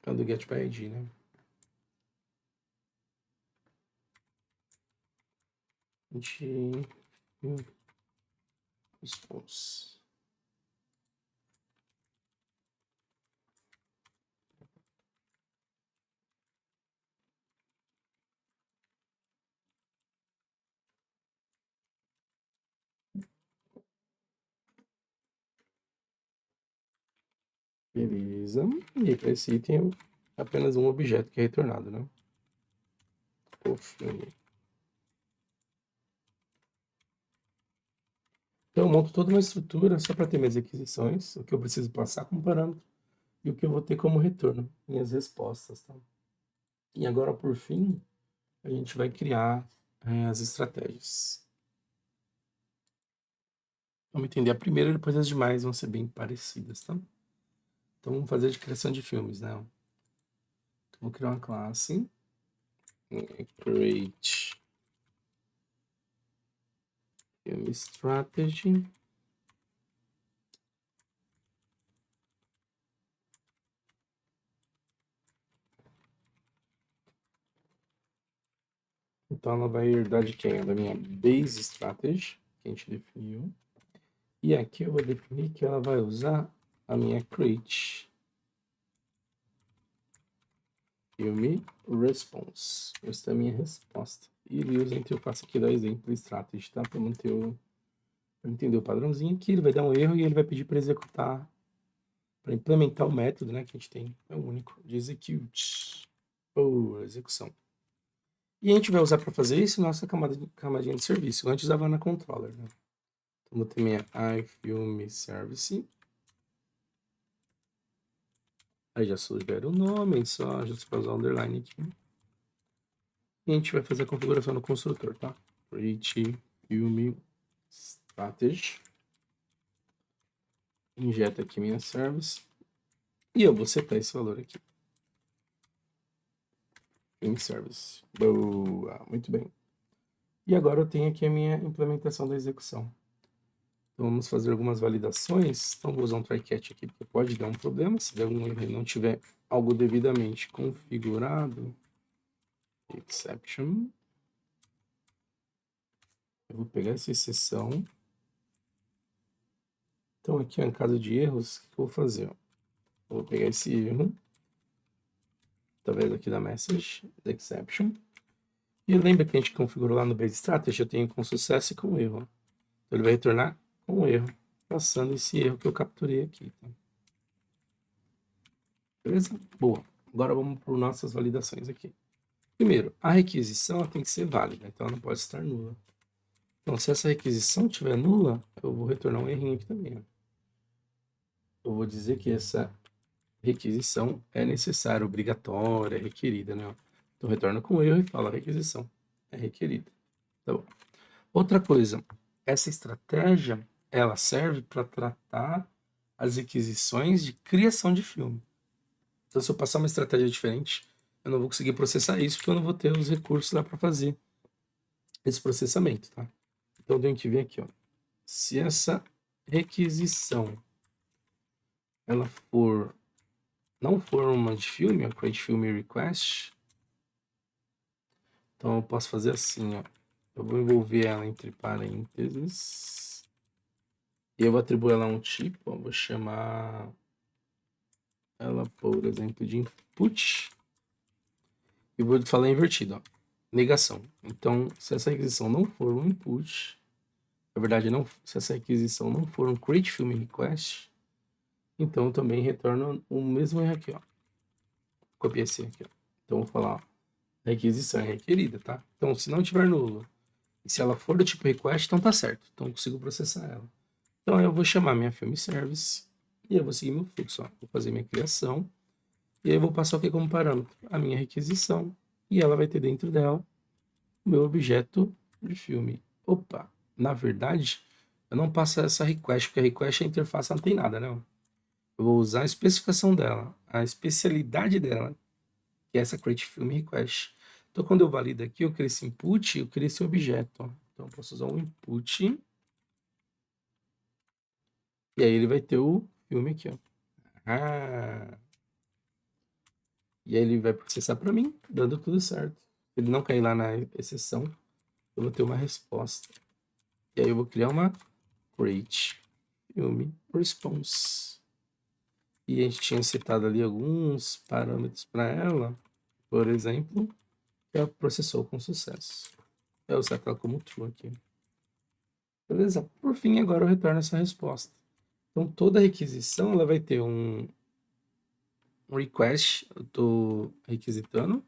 é a do get by ID, né? A gente response. Beleza. E para esse item é apenas um objeto que é retornado, né? O filme. Então eu monto toda uma estrutura só para ter minhas requisições, o que eu preciso passar como parâmetro e o que eu vou ter como retorno, minhas respostas, tá? E agora, por fim, a gente vai criar as estratégias. Vamos entender a primeira, depois as demais vão ser bem parecidas, tá? Então vamos fazer de criação de filmes, né? Então, vou criar uma classe, create film strategy. Então ela vai herdar de quem? Da minha base strategy, que a gente definiu. E aqui eu vou definir que ela vai usar a minha create film response. Essa é a minha resposta. E ele usa a interface aqui da exemplo strategy, tá? Para manter para entender o padrãozinho aqui, ele vai dar um erro e ele vai pedir para executar, para implementar o método, né, que a gente tem, é o único, de execute, ou execução. E a gente vai usar para fazer isso nossa camadinha de serviço. Antes usava na controller, né? Então, vou ter minha iFilm Service. Aí já sugere o nome, só a gente vai usar o underline aqui. E a gente vai fazer a configuração no construtor, tá? Create Film Strategy. Injeta aqui minha service. E eu vou setar esse valor aqui. Film Service. Boa, muito bem. E agora eu tenho aqui a minha implementação da execução. Então vamos fazer algumas validações. Então vou usar um try catch aqui, porque pode dar um problema se der algum erro e não tiver algo devidamente configurado. Exception. Eu vou pegar essa exceção. Então aqui, em caso de erros, o que eu vou fazer? Eu vou pegar esse erro, através aqui da message, da exception. E lembra que a gente configurou lá no base strategy, eu tenho com sucesso e com erro. Então ele vai retornar com erro, passando esse erro que eu capturei aqui. Tá? Beleza? Boa. Agora vamos para nossas validações aqui. Primeiro, a requisição tem que ser válida, então ela não pode estar nula. Então, se essa requisição estiver nula, eu vou retornar um errinho aqui também. Ó. Eu vou dizer que essa requisição é necessária, obrigatória, requerida, né? Então, retorna com erro e fala requisição é requerida. Tá bom. Outra coisa, essa estratégia, ela serve para tratar as requisições de criação de filme. Então, se eu passar uma estratégia diferente, eu não vou conseguir processar isso, porque eu não vou ter os recursos lá para fazer esse processamento, tá? Então, eu tenho que vir aqui, ó. Se essa requisição ela não for uma de filme, ó, create film request, então eu posso fazer assim, ó. Eu vou envolver ela entre parênteses e eu vou atribuir ela a um tipo, ó, vou chamar ela, por exemplo, de input e vou falar invertido, ó, negação. Então, se essa requisição não for um input, na verdade, não, se essa requisição não for um create film request, então também retorna o mesmo erro aqui, ó. Copiei esse aqui, ó. Então, vou falar, ó, a requisição é requerida, tá? Então, se não tiver nulo, e se ela for do tipo request, então tá certo. Então, eu consigo processar ela. Então, eu vou chamar minha film service e eu vou seguir meu fluxo, ó. Vou fazer minha criação e aí eu vou passar o que como parâmetro? A minha requisição e ela vai ter dentro dela o meu objeto de filme. Opa, na verdade, eu não passo essa request, porque a request, a interface não tem nada, né? Eu vou usar a especificação dela, a especialidade dela, que é essa create film request. Então, quando eu valido aqui, eu crio esse input, eu crio esse objeto. Ó. Então, eu posso usar um input. E aí ele vai ter o filme aqui, ó. Ah. E aí ele vai processar para mim, dando tudo certo. Se ele não cair lá na exceção, eu vou ter uma resposta. E aí eu vou criar uma create film response. E a gente tinha setado ali alguns parâmetros para ela. Por exemplo, que ela processou com sucesso. Eu seto ela como true aqui. Beleza? Por fim, agora eu retorno essa resposta. Então, toda requisição ela vai ter um request, eu estou requisitando,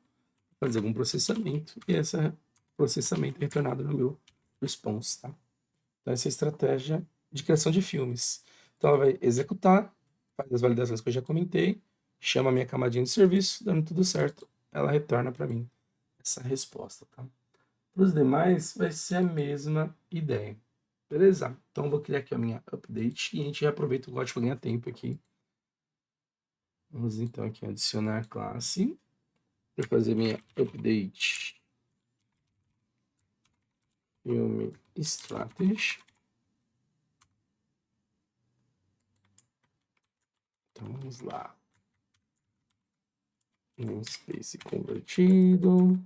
fazer algum processamento, e esse processamento é retornado no meu response. Tá? Então, essa é a estratégia de criação de filmes. Então, ela vai executar, faz as validações que eu já comentei, chama a minha camadinha de serviço, dando tudo certo, ela retorna para mim essa resposta. Tá? Para os demais, vai ser a mesma ideia. Beleza? Então eu vou criar aqui a minha update e a gente já aproveita o código para ganhar tempo aqui. Vamos então aqui adicionar classe. Vou fazer minha update filme strategy. Então vamos lá. Namespace convertido.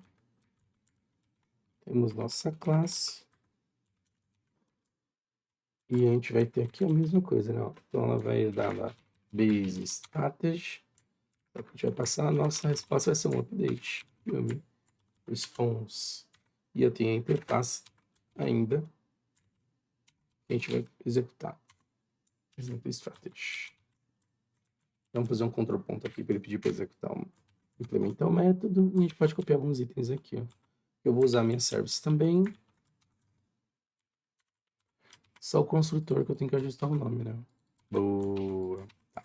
Temos nossa classe. E a gente vai ter aqui a mesma coisa, né? Então ela vai dar lá base strategy. Então, a gente vai passar, a nossa resposta vai ser um update. Filme response. E eu tenho a interface ainda. A gente vai executar. Exemplo strategy. Vamos fazer um control ponto aqui para ele pedir para executar implementar o método. E a gente pode copiar alguns itens aqui, ó. Eu vou usar minha service também. Só o construtor que eu tenho que ajustar o nome, né? Boa. Tá.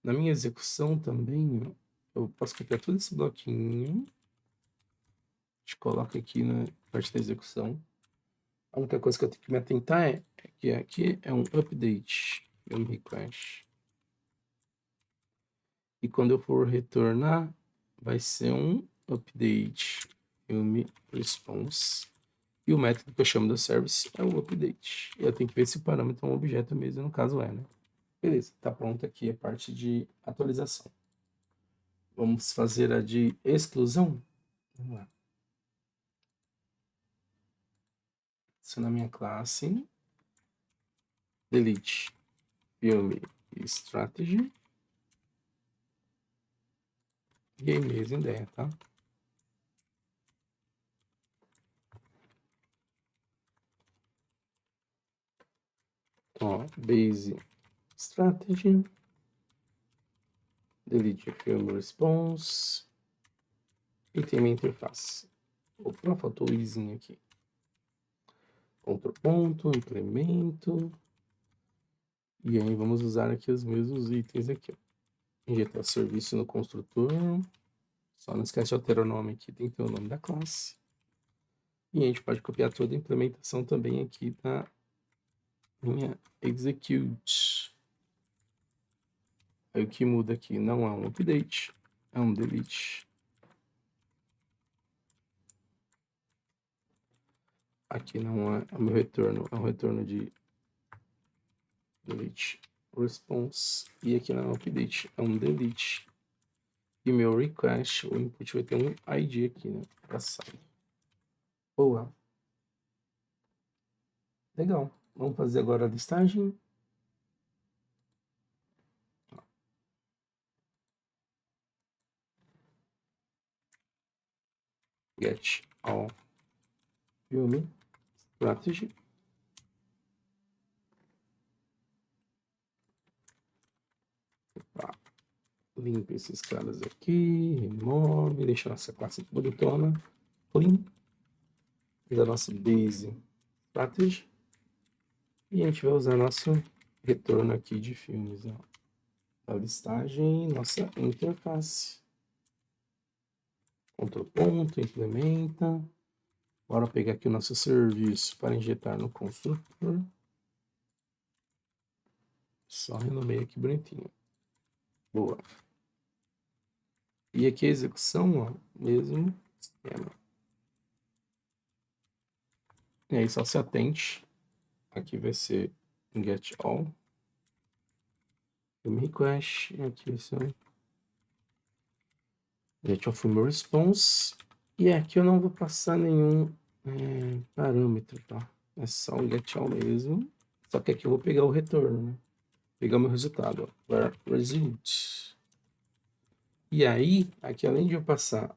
Na minha execução também, ó, eu posso copiar todo esse bloquinho. A gente coloca aqui na parte da execução. A única coisa que eu tenho que me atentar é que aqui é um update, um request. E quando eu for retornar, vai ser um update, filme response. E o método que eu chamo do service é o update. Eu tenho que ver se o parâmetro é um objeto mesmo, no caso é, né? Beleza, tá pronto aqui a parte de atualização. Vamos fazer a de exclusão? Vamos lá. Adicionar minha classe. Delete filme strategy. E aí mesmo ideia, tá? Ó, base strategy. Delete film response. E tem minha interface. Opa, faltou o izinho aqui. Ctrl ponto, implemento. E aí vamos usar aqui os mesmos itens aqui, ó. Injetar serviço no construtor. Só não esquece de alterar o nome aqui, tem que ter o nome da classe. E a gente pode copiar toda a implementação também aqui da minha execute. Aí o que muda aqui não é um update, é um delete. Aqui não é o meu retorno, é um retorno de delete response. E aqui não é um update, é um delete. E meu request, o input vai ter um ID aqui, né? Passado. Boa. Legal. Vamos fazer agora a listagem. Get all filme strategy. Tá. Limpa esses caras aqui, remove, deixa a nossa classe bonitona, clean, da nossa base strategy. E a gente vai usar nosso retorno aqui de filmes, ó. A listagem, nossa interface. Ctrl ponto, implementa. Bora pegar aqui o nosso serviço para injetar no construtor. Só renomeei aqui bonitinho. Boa. E aqui a execução, ó, mesmo esquema. E aí só se atente. Aqui vai ser get all. Film request. Aqui vai ser get all film response. E aqui eu não vou passar nenhum parâmetro, tá? É só um get all mesmo. Só que aqui eu vou pegar o retorno, né? Pegar o meu resultado, ó. Where result. E aí, aqui além de eu passar,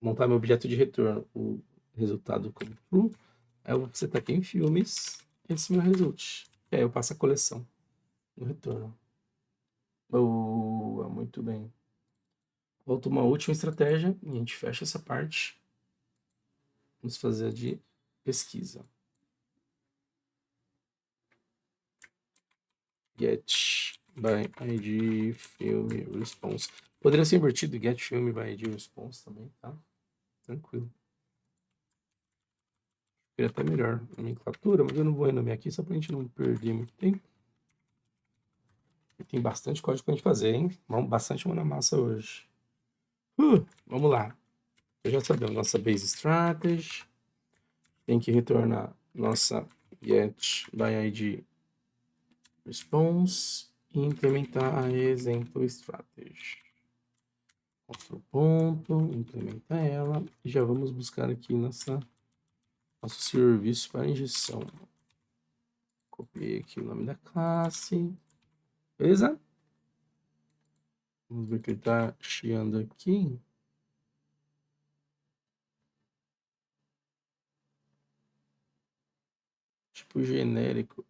montar meu objeto de retorno, o resultado como true, aí eu vou setar aqui em filmes, esse meu result. E aí eu passo a coleção no retorno. Boa, muito bem. Volta uma última estratégia e a gente fecha essa parte. Vamos fazer a de pesquisa. Get by ID film response. Poderia ser invertido, get film by ID response também, tá? Tranquilo. Seria até melhor a nomenclatura, mas eu não vou renomear aqui só pra gente não perder muito tempo. E tem bastante código pra gente fazer, hein? Vamos bastante mão na massa hoje. Vamos lá. Eu já sabemos nossa base strategy. Tem que retornar nossa get by id response e implementar a exemplo strategy. Outro ponto, implementa ela e já vamos buscar aqui nosso serviço para injeção. Copiei aqui o nome da classe, beleza? Vamos ver que ele está chiando aqui. Tipo genérico.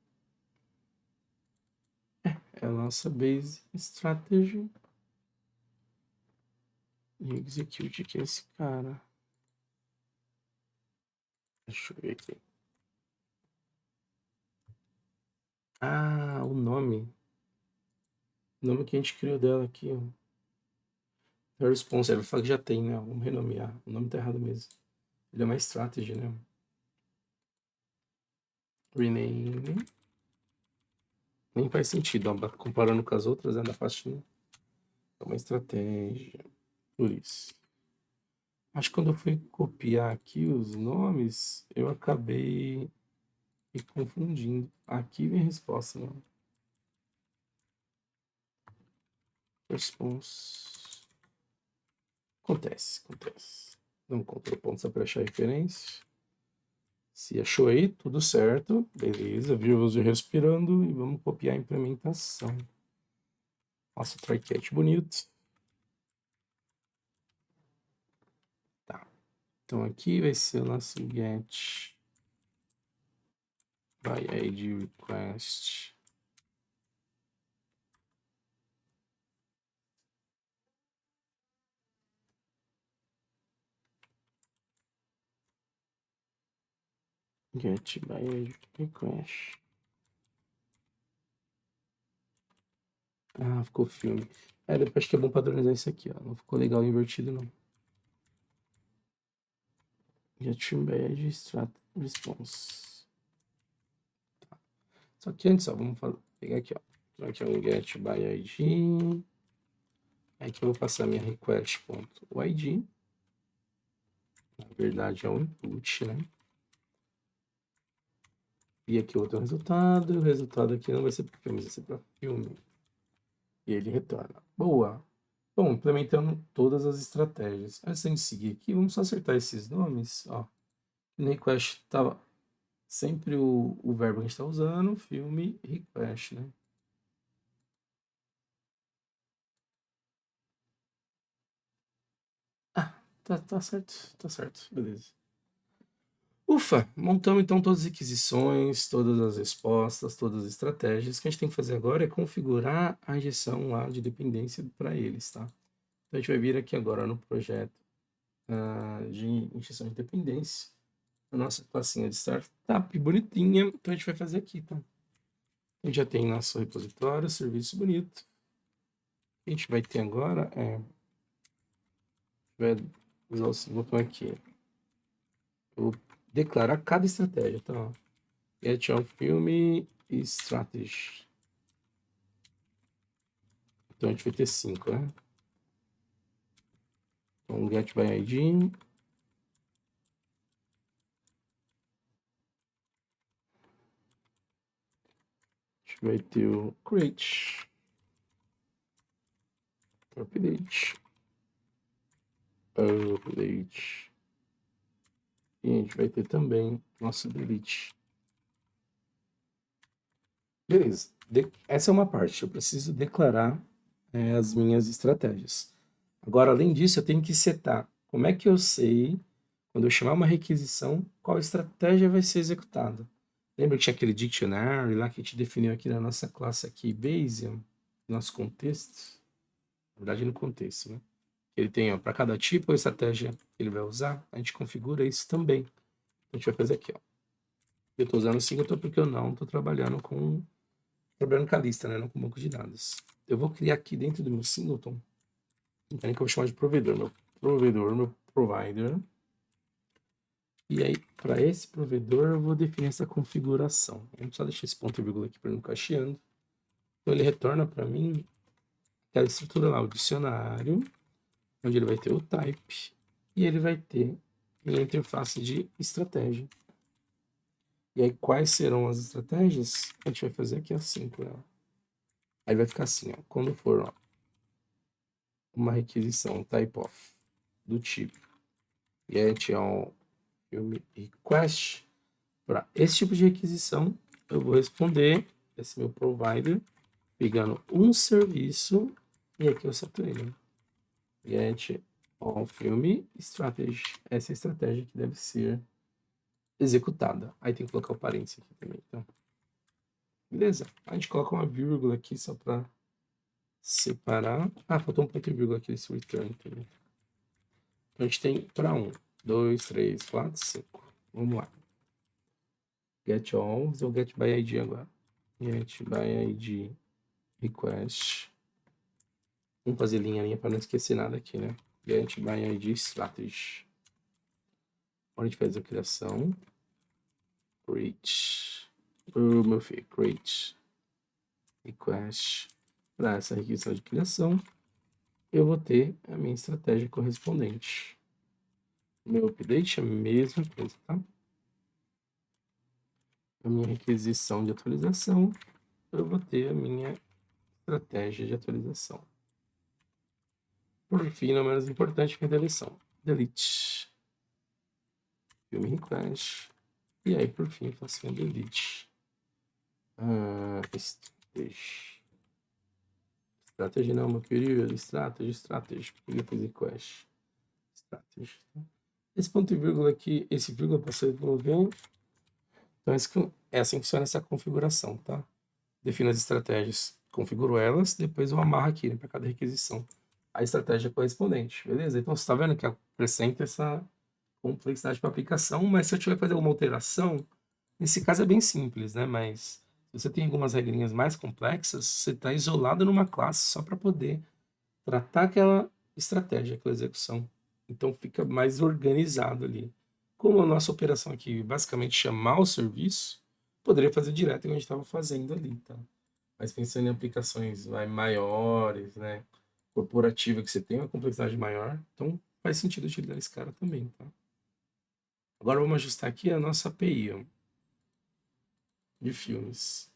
É a nossa base strategy. E execute aqui esse cara. Deixa eu ver aqui. Ah, o nome. O nome que a gente criou dela aqui, ó. É responsive. Fala que já tem, né? Vamos renomear. O nome tá errado mesmo. Ele é uma strategy, né? Rename. Nem faz sentido, ó. Comparando com as outras, da pastinha. É uma estratégia. Por isso. Acho que quando eu fui copiar aqui os nomes, eu acabei me confundindo. Aqui vem a resposta, né? Response. Acontece. Dá um Ctrl ponto só para achar a referência. Se achou aí, tudo certo. Beleza, viu de respirando e vamos copiar a implementação. Nossa, try-catch bonito. Tá. Então aqui vai ser o nosso get by id request. Get by id request. Ah, ficou filme. Depois acho que é bom padronizar isso aqui, ó. Não ficou legal invertido, não. Get by id response. Tá. Só que antes, ó, vamos pegar aqui, ó. Então aqui é um get by id. Aqui eu vou passar minha request.id. Na verdade é um input, né? E aqui outro resultado. O resultado aqui não vai ser para filme, vai ser para filme. E ele retorna. Boa! Bom, implementando todas as estratégias. Antes de seguir aqui, vamos só acertar esses nomes. Ó, no request estava sempre o verbo que a gente está usando, filme, request, né? Ah, tá certo, beleza. Ufa, montamos então todas as requisições, todas as respostas, todas as estratégias. O que a gente tem que fazer agora é configurar a injeção lá de dependência para eles, tá? Então a gente vai vir aqui agora no projeto de injeção de dependência, a nossa classinha de startup bonitinha. Então a gente vai fazer aqui, tá? A gente já tem nosso repositório, serviço bonito. O que a gente vai ter agora vai usar esse botão aqui. Eu vou declarar cada estratégia, tá? Get on Film Strategy. Então a gente vai ter 5, né? Então, get by ID. A gente vai ter o create. Update. Update. E a gente vai ter também nosso delete. Beleza. Essa é uma parte. Eu preciso declarar as minhas estratégias. Agora, além disso, eu tenho que setar. Como é que eu sei, quando eu chamar uma requisição, qual estratégia vai ser executada? Lembra que tinha aquele dictionary lá que a gente definiu aqui na nossa classe aqui, Base, nosso contexto? Na verdade, no contexto, né? Ele tem, para cada tipo a estratégia que ele vai usar, a gente configura isso também. A gente vai fazer aqui, ó. Eu estou usando o singleton porque eu não estou trabalhando com a lista, né? Não com banco de dados. Eu vou criar aqui dentro do meu singleton, então que eu vou chamar de provedor, meu provider. E aí, para esse provedor, eu vou definir essa configuração. Vamos só deixar esse ponto e vírgula aqui para não ficar chiando. Então, ele retorna para mim aquela estrutura lá, o dicionário, onde ele vai ter o type e ele vai ter a interface de estratégia. E aí, quais serão as estratégias? A gente vai fazer aqui assim com ela. Aí vai ficar assim, ó. Quando for ó, uma requisição type of do tipo get all film request, para esse tipo de requisição, eu vou responder esse meu provider pegando um serviço e aqui eu seto ele. Get all film strategy. Essa é a estratégia que deve ser executada. Aí tem que colocar o parênteses aqui também, então. Beleza. A gente coloca uma vírgula aqui só para separar. Ah, faltou um ponto e vírgula aqui nesse return também. Então a gente tem para 1, 2, 3, 4, 5. Vamos lá. Get all, vou get by ID agora. Get by ID request. Vamos fazer linha para não esquecer nada aqui, né? Get by ID strategy. Onde a gente faz a criação. Create. Meu filho, create. Request. Para essa requisição de criação, eu vou ter a minha estratégia correspondente. Meu update é a mesma coisa, tá? A minha requisição de atualização, eu vou ter a minha estratégia de atualização. Por fim, não menos importante que a deleção. Delete. Film request. E aí, por fim, eu faço um delete. Strategy não, meu período. Strategy. Porque request. Strategy. Esse ponto e vírgula aqui, esse vírgula para ser desenvolver. Então, é assim que funciona essa configuração, tá? Defino as estratégias, configuro elas, depois eu amarro aqui, né, para cada requisição a estratégia correspondente, beleza? Então, você está vendo que acrescenta essa complexidade para a aplicação, mas se eu tiver que fazer alguma alteração, nesse caso é bem simples, né? Mas se você tem algumas regrinhas mais complexas, você está isolado numa classe só para poder tratar aquela estratégia, aquela execução. Então, fica mais organizado ali. Como a nossa operação aqui basicamente chamar o serviço, poderia fazer direto o que a gente estava fazendo ali, tá? Mas pensando em aplicações maiores, né? Corporativa, que você tem uma complexidade maior, então faz sentido utilizar esse cara também, tá? Agora vamos ajustar aqui a nossa API ó, de filmes.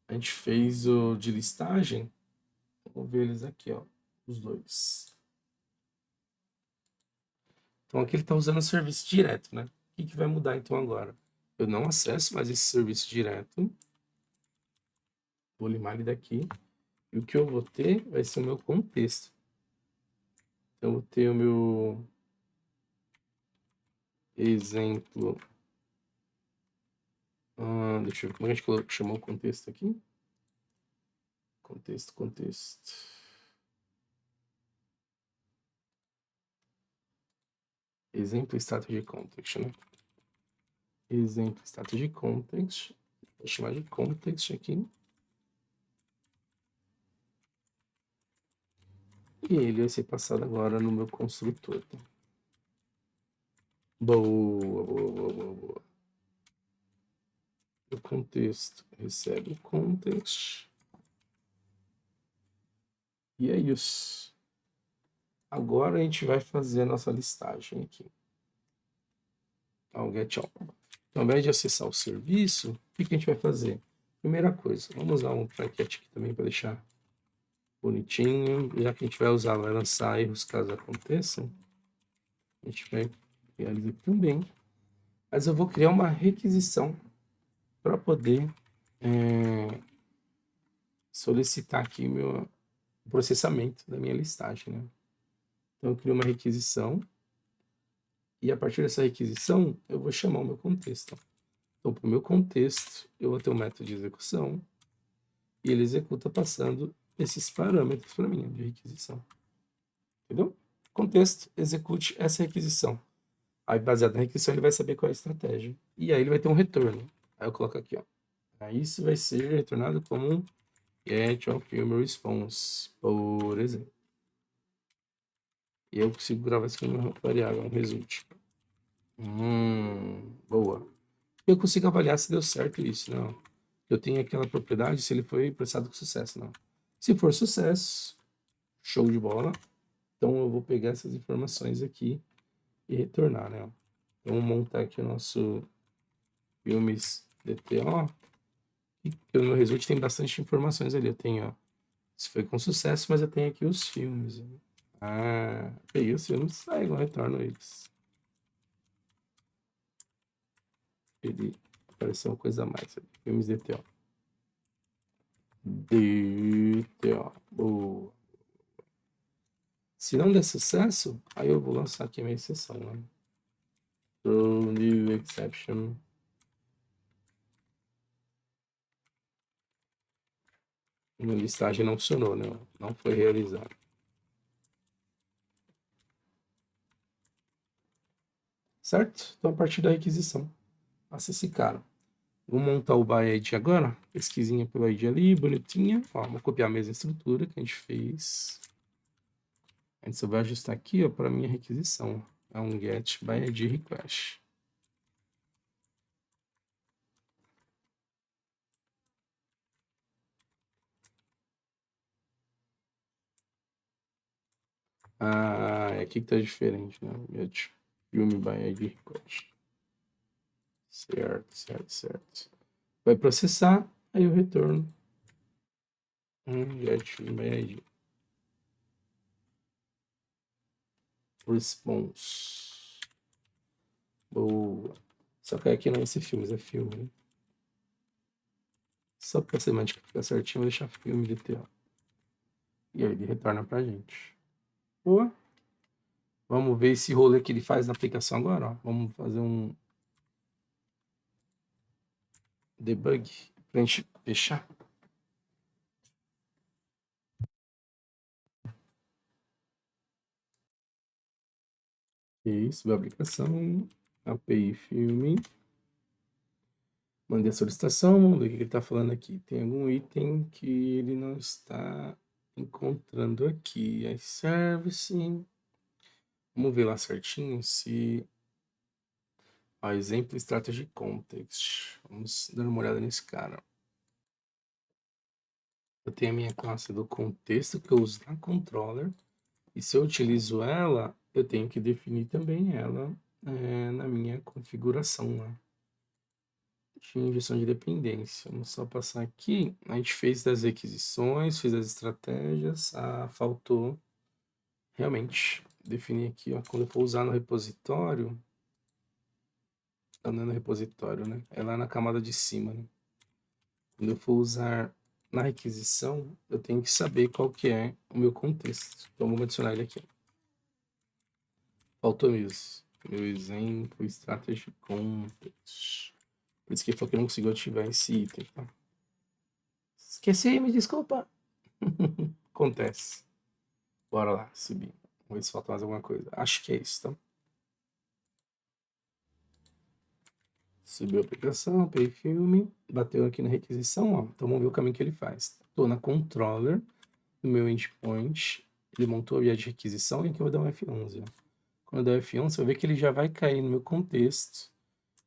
A gente fez o de listagem, vamos ver eles aqui, ó, os dois. Então aqui ele está usando o serviço direto, né? O que vai mudar então agora? Eu não acesso mais esse serviço direto. Vou limar ele daqui. E o que eu vou ter vai ser o meu contexto. Então, eu vou ter o meu exemplo. Deixa eu ver como a gente chamou o contexto aqui. Contexto. Exemplo strategy context, né? Exemplo strategy context. Vou chamar de context aqui. E ele vai ser passado agora no meu construtor. Tá? Boa. O contexto recebe o context. E é isso. Agora a gente vai fazer a nossa listagem aqui. Então, get all. Então, ao invés de acessar o serviço, o que a gente vai fazer? Primeira coisa, vamos usar um try-catch aqui também para deixar bonitinho. Já que a gente vai usar, vai lançar erros caso aconteçam. A gente vai criar ele aqui também. Mas eu vou criar uma requisição para poder solicitar aqui o processamento da minha listagem, né? Então, eu crio uma requisição e a partir dessa requisição eu vou chamar o meu contexto. Então, para o meu contexto, eu vou ter um método de execução e ele executa passando esses parâmetros para mim de requisição. Entendeu? Contexto, execute essa requisição. Aí, baseado na requisição, ele vai saber qual é a estratégia. E aí ele vai ter um retorno. Aí eu coloco aqui, ó. Aí isso vai ser retornado como um get on film response, por exemplo. E eu consigo gravar isso como uma variável, um result. Boa. Eu consigo avaliar se deu certo isso, não. Eu tenho aquela propriedade se ele foi processado com sucesso, não. Se for sucesso, show de bola. Então eu vou pegar essas informações aqui e retornar, né? Então, vamos montar aqui o nosso filmes DTO. E o meu result tem bastante informações ali. Eu tenho, ó, se foi com sucesso, mas eu tenho aqui os filmes. Ah, peguei os filmes, aí eu retorno eles. Ele apareceu uma coisa a mais. Filmes DTO. DTO. Boa. Se não der sucesso, aí eu vou lançar aqui a minha exceção, né? Throw new exception. Minha listagem não funcionou, né? Não foi realizada. Certo? Então, a partir da requisição, passa esse cara. Vou montar o by ID agora. Pesquisinha pelo ID ali, bonitinha. Ó, vou copiar a mesma estrutura que a gente fez. A gente só vai ajustar aqui, ó, para minha requisição. É um get by ID request. Ah, é aqui que tá diferente, né? Get filme by ID request. Certo, certo, certo. Vai processar, aí eu retorno. Get filme by ID. Response. Boa. Só que aqui não é esse filme, é filme, né? Só pra semântica ficar certinho, vou deixar filme DTO. E aí ele retorna pra gente. Boa. Vamos ver esse rolê que ele faz na aplicação agora, ó. Vamos fazer um debug pra gente fechar. Isso, a aplicação, API filme. Mandei a solicitação, vamos ver o que ele está falando aqui. Tem algum item que ele não está encontrando aqui. Aí service. Vamos ver lá certinho se... Ó, exemplo strategy context. Vamos dar uma olhada nesse cara. Eu tenho a minha classe do contexto que eu uso na controller. E se eu utilizo ela, eu tenho que definir também ela na minha configuração, né? De injeção de dependência. Vamos só passar aqui. A gente fez das requisições, fez as estratégias. Faltou realmente definir aqui, ó, quando eu for usar no repositório. Não é no repositório, né? É lá na camada de cima, né? Quando eu for usar na requisição, eu tenho que saber qual que é o meu contexto. Então vamos adicionar ele aqui. Faltou mesmo. Meu exemplo, strategy context. Por isso que ele falou que não conseguiu ativar esse item, tá? Esqueci, me desculpa. Acontece. Bora lá, subir. Vamos ver se falta mais alguma coisa. Acho que é isso, tá? Subiu a aplicação, API filme, bateu aqui na requisição, ó. Então vamos ver o caminho que ele faz. Estou na controller, no meu endpoint, ele montou a via de requisição e aqui eu vou dar um F11, ó. Quando eu der F11, você vai ver que ele já vai cair no meu contexto.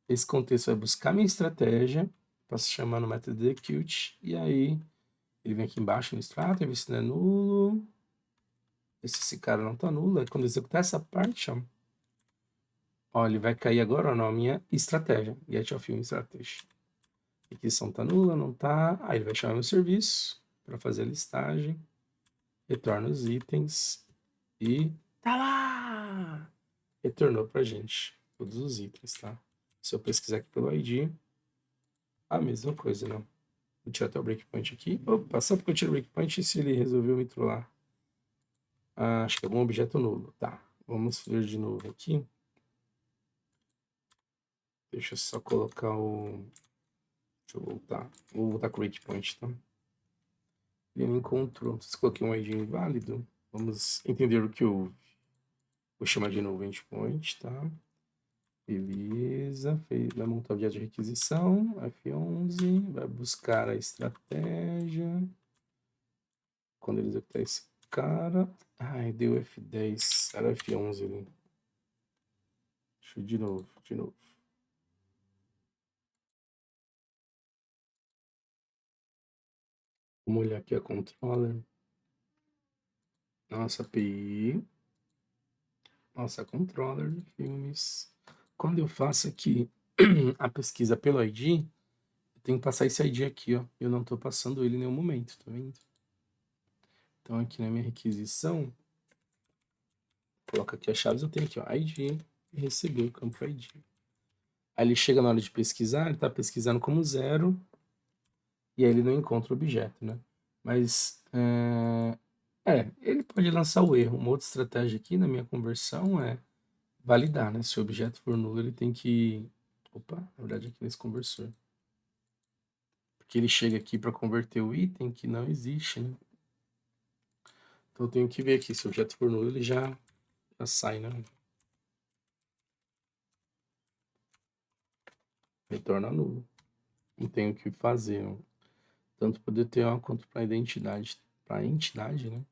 Esse contexto vai buscar minha estratégia, posso chamar no método execute, e aí ele vem aqui embaixo no extrato, ver se não é nulo. Se esse cara não tá nulo, aí quando eu executar essa parte, ó, ele vai cair agora ó, na minha estratégia, get of film strategy. Requisição tá nula, não tá. Aí ele vai chamar meu serviço para fazer a listagem, retorna os itens e tá lá! Retornou pra gente todos os itens, tá? Se eu pesquisar aqui pelo ID, a mesma coisa, não. Vou tirar até o breakpoint aqui. Opa, só porque eu tiro o breakpoint se ele resolveu me trollar. Acho que é algum objeto nulo. Tá, vamos ver de novo aqui. Deixa eu só colocar o... Deixa eu voltar. Vou voltar com o breakpoint, tá? Ele não encontrou. Se coloquei um ID inválido, vamos entender o que houve. Vou chamar de novo endpoint, tá? Beleza, vai montar o dia de requisição, F11, vai buscar a estratégia. Quando ele executar esse cara... Ai, deu F10, era F11 ali. Deixa De novo. Vamos olhar aqui a controller. Nossa API. Nossa controller de filmes. Quando eu faço aqui a pesquisa pelo ID, eu tenho que passar esse ID aqui, ó. Eu não estou passando ele em nenhum momento, tá vendo? Então aqui na minha requisição, coloca aqui as chaves, eu tenho aqui, ó, ID e receber o campo ID. Aí ele chega na hora de pesquisar, ele está pesquisando como 0, e aí ele não encontra o objeto, né? Mas, ele pode lançar o erro. Uma outra estratégia aqui na minha conversão é validar, né? Se o objeto for nulo, ele tem que... Opa, na verdade aqui nesse conversor. Porque ele chega aqui para converter o item que não existe, né? Então eu tenho que ver aqui, se o objeto for nulo, ele já sai, né? Retorna nulo. Não tenho o que fazer, né? Tanto para DTA quanto para identidade, para a entidade, né?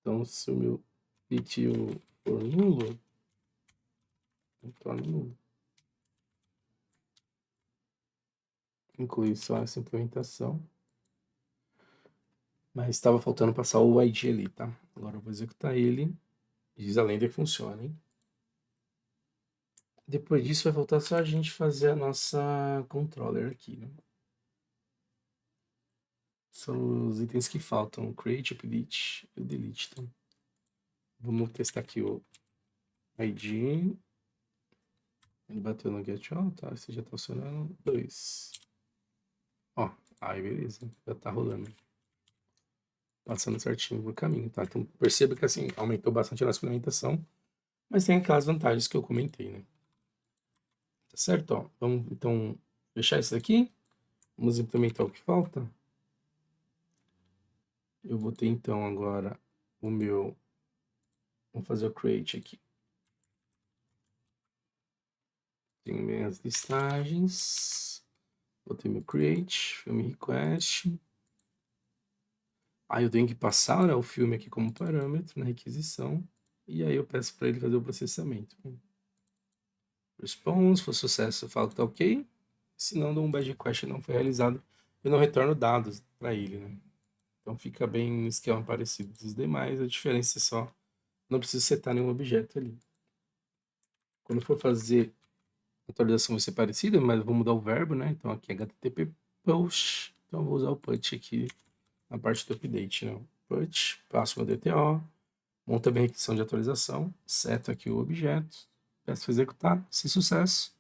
Então, se o meu PTO for nulo, retorna nulo. Inclui só essa implementação. Mas estava faltando passar o ID ali, tá? Agora eu vou executar ele. Diz a lenda que funciona, hein? Depois disso vai voltar só a gente fazer a nossa controller aqui, né? São os itens que faltam, create, update e o delete, tá? Vamos testar aqui o ID. Ele bateu no get all, tá? Esse já tá funcionando. 2. Ó, aí beleza, já tá rolando. Passando certinho no caminho, tá? Então perceba que assim, aumentou bastante a nossa implementação, mas tem aquelas vantagens que eu comentei, né? Tá certo? Ó, vamos então fechar isso aqui. Vamos implementar o que falta. Eu vou ter então agora o meu... Vamos fazer o create aqui. Tenho minhas listagens. Vou ter meu create, filme request. Aí eu tenho que passar, né, o filme aqui como parâmetro na requisição. E aí eu peço para ele fazer o processamento. Response, se for sucesso, eu falo que tá ok. Se não, um badge request não foi realizado, eu não retorno dados para ele, né? Então fica bem um esquema parecido dos demais, a diferença é só não preciso setar nenhum objeto ali. Quando for fazer a atualização vai ser parecida, mas vou mudar o verbo, né? Então aqui é HTTP push, então eu vou usar o put aqui na parte do update, né? Put, passo meu DTO, monta minha requisição de atualização, seto aqui o objeto, peço para executar, se sucesso,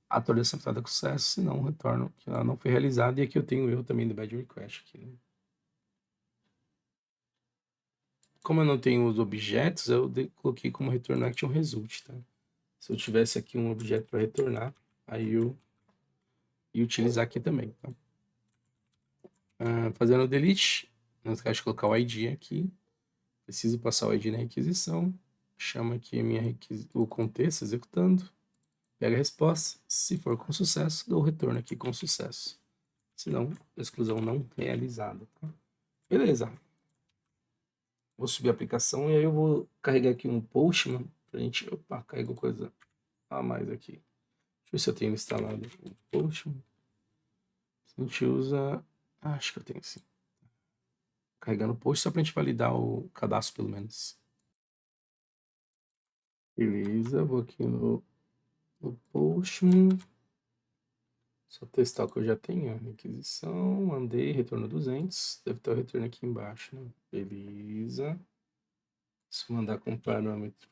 a atualização foi dada com sucesso, se não, retorno que ela não foi realizada, e aqui eu tenho o erro também do badge request aqui, né? Como eu não tenho os objetos, eu coloquei como retorno action result, tá? Se eu tivesse aqui um objeto para retornar, aí eu ia utilizar aqui também, tá? Fazendo o delete, não esquece de colocar o ID aqui. Preciso passar o ID na requisição. Chama aqui o contexto executando. Pega a resposta. Se for com sucesso, dou o retorno aqui com sucesso. Se não, exclusão não realizada. Tá? Beleza. Vou subir a aplicação e aí eu vou carregar aqui um Postman pra gente... Opa, carregou coisa a mais aqui. Deixa eu ver se eu tenho instalado o Postman. A gente usa... acho que eu tenho sim. Carregando o post só pra gente validar o cadastro pelo menos. Beleza, vou aqui no Postman. Só testar o que eu já tenho. Requisição, mandei, retorno 200. Deve ter o retorno aqui embaixo, né? Beleza. Se eu mandar com parâmetro,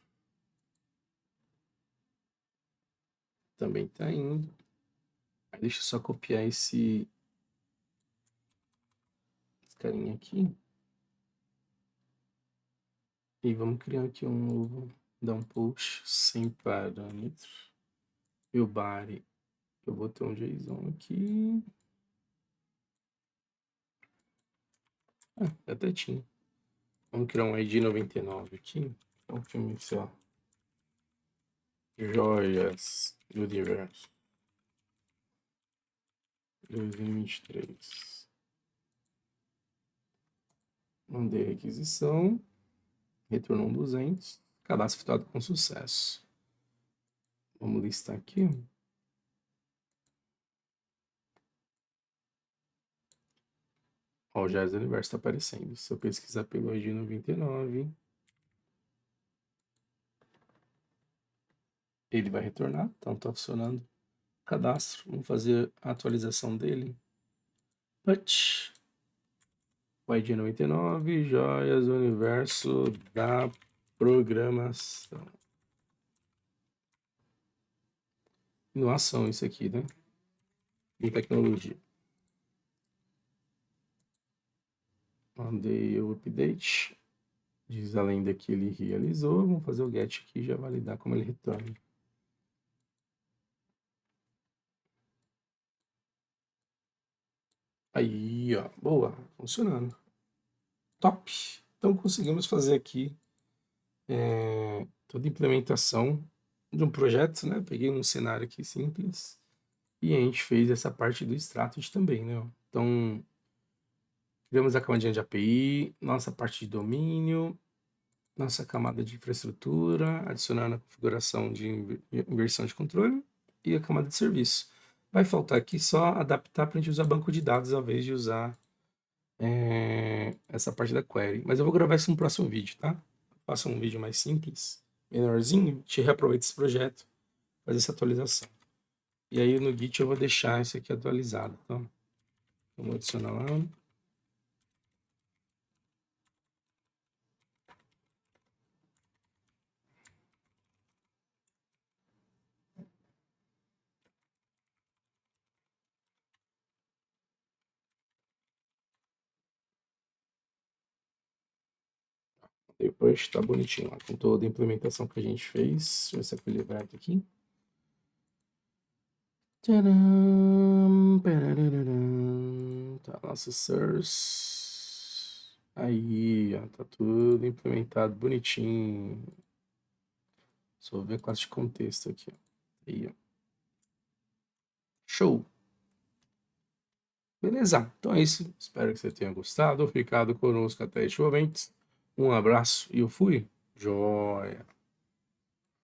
também tá indo. Aí deixa eu só copiar esse carinha aqui. E vamos criar aqui um novo, dar um push sem parâmetro. E o body, eu vou ter um JSON aqui. Até tinha. Vamos criar um ID 99 aqui. Então, filme, sei lá. Joias do Universo 2023. Mandei a requisição. Retornou 200. Cadastro efetuado com sucesso. Vamos listar aqui. Ó, o Jazz do Universo está aparecendo. Se eu pesquisar pelo ID 99, ele vai retornar. Então está funcionando o cadastro. Vamos fazer a atualização dele. But, o ID 99, Joias do Universo da programação. Inovação isso aqui, né? Em tecnologia. Mandei o update. Diz a lenda que ele realizou. Vamos fazer o get aqui e já validar como ele retorna. Aí, ó. Boa. Funcionando. Top. Então conseguimos fazer aqui toda a implementação de um projeto, né? Peguei um cenário aqui simples e a gente fez essa parte do Strategy também, né? Então, criamos a camadinha de API, nossa parte de domínio, nossa camada de infraestrutura, adicionando a configuração de inversão de controle e a camada de serviço. Vai faltar aqui só adaptar para a gente usar banco de dados ao invés de usar essa parte da query. Mas eu vou gravar isso no próximo vídeo, tá? Faça um vídeo mais simples, menorzinho, te reaproveita esse projeto, faz essa atualização. E aí no Git eu vou deixar isso aqui atualizado, tá? Vamos adicionar lá. Depois tá bonitinho lá, com toda a implementação que a gente fez. Deixa eu ver se é equilibrado aqui. Tcharam, parararam. Tá, nosso source. Aí, ó, tá tudo implementado bonitinho. Só ver a classe de contexto aqui, ó. Aí, ó. Show! Beleza, então é isso. Espero que você tenha gostado ou ficado conosco até este momento. Um abraço e eu fui. Joia!